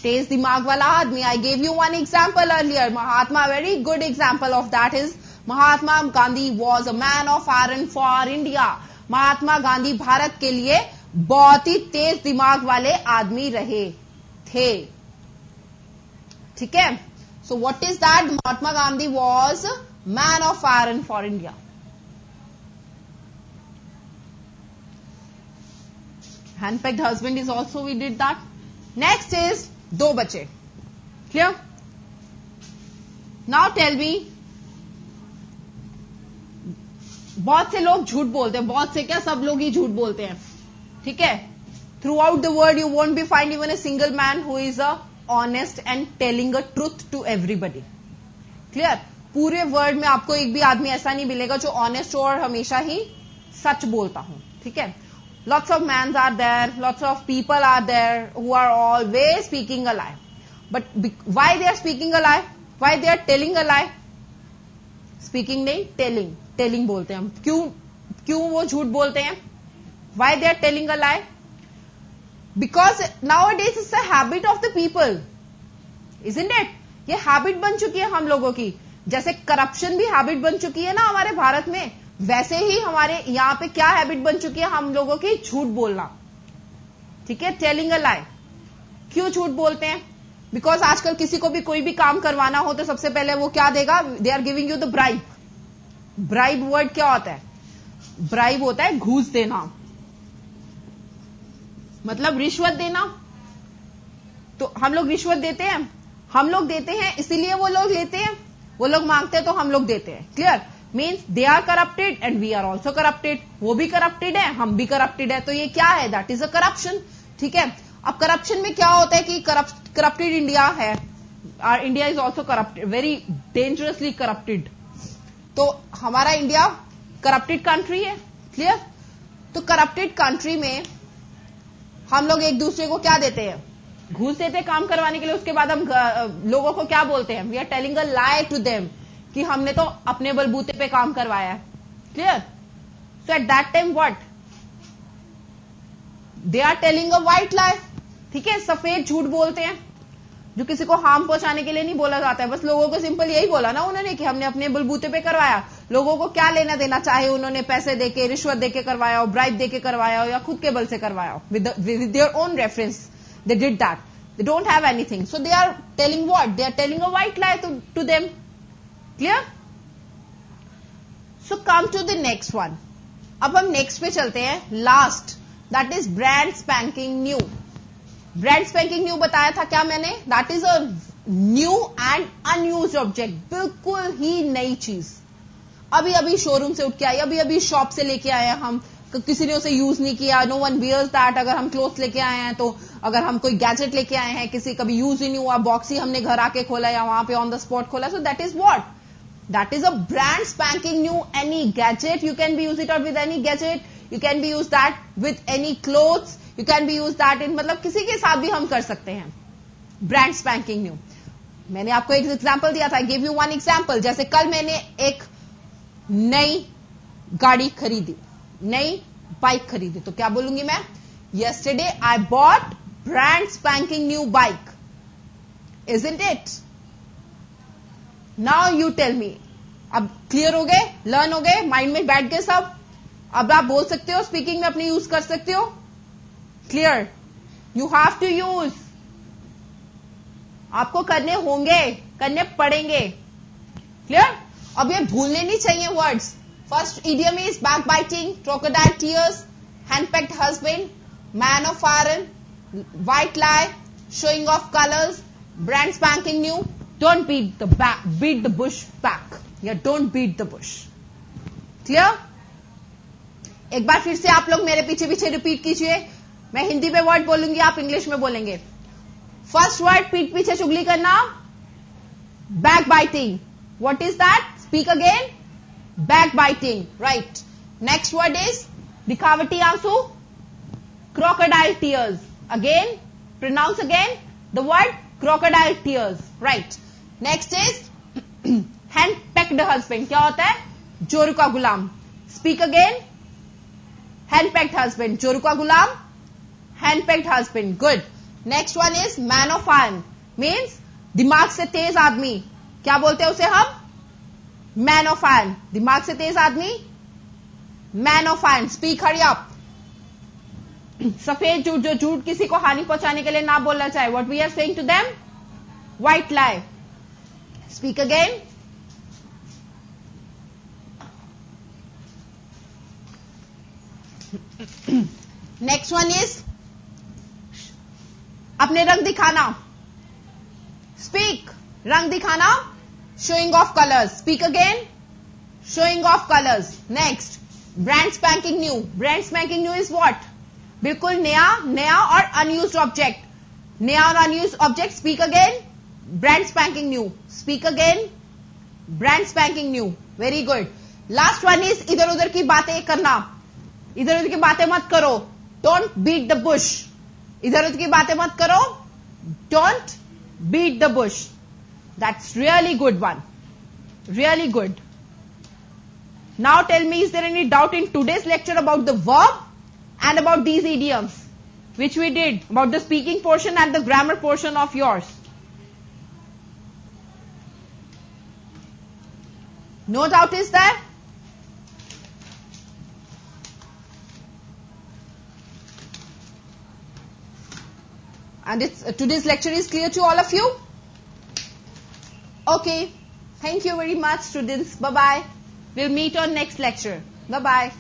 तेज दिमाग वाला आदमी. I gave you one example earlier. Mahatma, very good example of that is Mahatma Gandhi was a man of iron for India. Mahatma Gandhi Bharat के लिए बहुत ही तेज दिमाग वाले आदमी रहे थे. ठीक है. So what is that? Mahatma Gandhi was man of iron for India. Hand-pecked husband is also, we did that. Next is दो बचे. Clear? Now tell me, बहुत से लोग झूठ बोलते हैं, बहुत से क्या, सब लोग ही झूठ बोलते हैं. ठीक है. Throughout the world you won't be find even a single man who is a honest and telling a truth to everybody. Clear? पूरे वर्ल्ड में आपको एक भी आदमी ऐसा नहीं मिलेगा जो ऑनेस्ट हो और हमेशा ही सच बोलता हूं. ठीक है. Lots of men are there, lots of people are there who are always speaking a lie. But why they are speaking a lie? Why they are telling a lie? Speaking नहीं, telling. Telling बोलते हैं हम. क्यों वो झूठ बोलते हैं? Why they are telling a lie? Because nowadays it's a habit of the people. Isn't it? ये habit बन चुकी है हम लोगों की. जैसे करप्शन भी हैबिट बन चुकी है ना हमारे भारत में, वैसे ही हमारे यहां पे क्या हैबिट बन चुकी है हम लोगों की, झूठ बोलना. ठीक है. टेलिंग अ लाई. क्यों झूठ बोलते हैं? बिकॉज आजकल किसी को भी कोई भी काम करवाना हो तो सबसे पहले वो क्या देगा, they are giving you the bribe. Bribe word क्या होता है? ब्राइब होता है घूस देना, मतलब रिश्वत देना. तो हम लोग रिश्वत देते हैं, हम लोग देते हैं इसीलिए वो लोग लेते हैं, वो लोग मांगते हैं तो हम लोग देते हैं. Clear? Means they are corrupted and we are also corrupted. वो भी करप्टेड है, हम भी करप्टेड है. तो ये क्या है? That is a corruption. ठीक है. अब करप्शन में क्या होता है कि करप्टेड इंडिया है, R India is also corrupted, very dangerously corrupted. तो हमारा इंडिया करप्टेड कंट्री है. क्लियर? तो करप्टेड कंट्री में हम लोग एक दूसरे को क्या देते हैं? घूस देते हैं काम करवाने के लिए. उसके बाद हम लोगों को क्या बोलते हैं? We are telling a lie to them कि हमने तो अपने बलबूते पे काम करवाया है. Clear? So at that time what they are telling a white lie. ठीक है. सफेद झूठ बोलते हैं जो किसी को हार्म पहुंचाने के लिए नहीं बोला जाता है. बस लोगों को सिंपल यही बोला ना उन्होंने कि हमने अपने बलबूते पे करवाया. लोगों को क्या लेना देना, चाहे उन्होंने पैसे देके, रिश्वत देके करवाया हो, ब्राइब देके करवाया हो या खुद के बल से करवाया हो, with their own reference they did that. They don't have anything. So they are telling what? They are telling a white lie to them. Clear? So come to the next one. अब हम नेक्स्ट पे चलते हैं, last, that is brand spanking new. Brand spanking new बताया था क्या मैंने? That is a new and unused object. बिल्कुल ही नई चीज, अभी अभी शोरूम से उठ के आई, अभी अभी शॉप से लेके आए हम, किसी ने उसे यूज नहीं किया. No one wears that. अगर हम क्लोथ लेके आए हैं, तो अगर हम कोई गैजेट लेके आए हैं, किसी कभी यूज ही नहीं हुआ, बॉक्स ही हमने घर आके खोला या वहां पे ऑन द स्पॉट खोला, सो that is what? That is a brand spanking new. Any gadget, you can be use it out with any gadget. You can be use that with any clothes. You can be use that in, मतलब किसी के साथ भी हम कर सकते हैं. Brand spanking new. मैंने आपको एक एग्जांपल दिया था. I give you one example. जैसे कल मैंने एक नई गाड़ी खरीदी, नई बाइक खरीदी, तो क्या बोलूंगी मैं? Yesterday I bought brand spanking new bike. Isn't it? Now you tell me. अब क्लियर हो गए, लर्न हो गए, माइंड में बैठ गए सब. अब आप बोल सकते हो, स्पीकिंग में अपनी यूज कर सकते हो. Clear? You have to use. आपको करने होंगे, करने पड़ेंगे. क्लियर? अब ये भूलने नहीं चाहिए words. First idiom is backbiting, crocodile tears, hand pecked husband, man of iron, white lie, showing off colors, brand spanking new. Don't beat the bush back. Yeah, don't beat the bush. Clear? एक बार फिर से आप लोग मेरे पीछे पीछे रिपीट कीजिए. मैं हिंदी में वर्ड बोलूंगी, आप इंग्लिश में बोलेंगे. फर्स्ट वर्ड पीठ पीछे चुगली करना, back biting. What is that? Speak again. Backbiting. Right. Next word is दिखावटी आंसू, crocodile tears. Again. Pronounce again the word crocodile tears. Right. Next is hand-pecked husband. क्या होता है? जोरू का गुलाम. Speak again. Hand-pecked husband. जोरू का गुलाम. Hand-pecked husband. Good. Next one is man of iron. Means दिमाग से तेज आदमी. क्या बोलते हैं उसे हम? Man of iron. दिमाग से तेज आदमी. Man of iron. Speak, hurry up. सफेद झूठ, जो झूठ किसी को हानि पहुंचाने के लिए ना बोलना चाहे. What we are saying to them? White lie. Speak again. Next one is अपने रंग दिखाना. स्पीक. रंग दिखाना. Showing of colours. Speak again. Showing of colours. Next brand spanking new. Brand spanking new is what? बिल्कुल नया, नया और अनयूज्ड ऑब्जेक्ट. नया और unused object. Speak again. Brand spanking new. Speak again. Brand spanking new. Very good. Last one is इधर उधर की बातें करना. इधर उधर की बातें मत करो. Don't beat the bush. इधर उधर की बातें मत करो. Don't beat the bush. That's really good one. Really good. Now tell me, is there any doubt in today's lecture about the verb and about these idioms which we did, about the speaking portion and the grammar portion of yours? No doubt is there? And today's lecture is clear to all of you? Okay. Thank you very much, students. Bye-bye. We'll meet on next lecture. Bye-bye.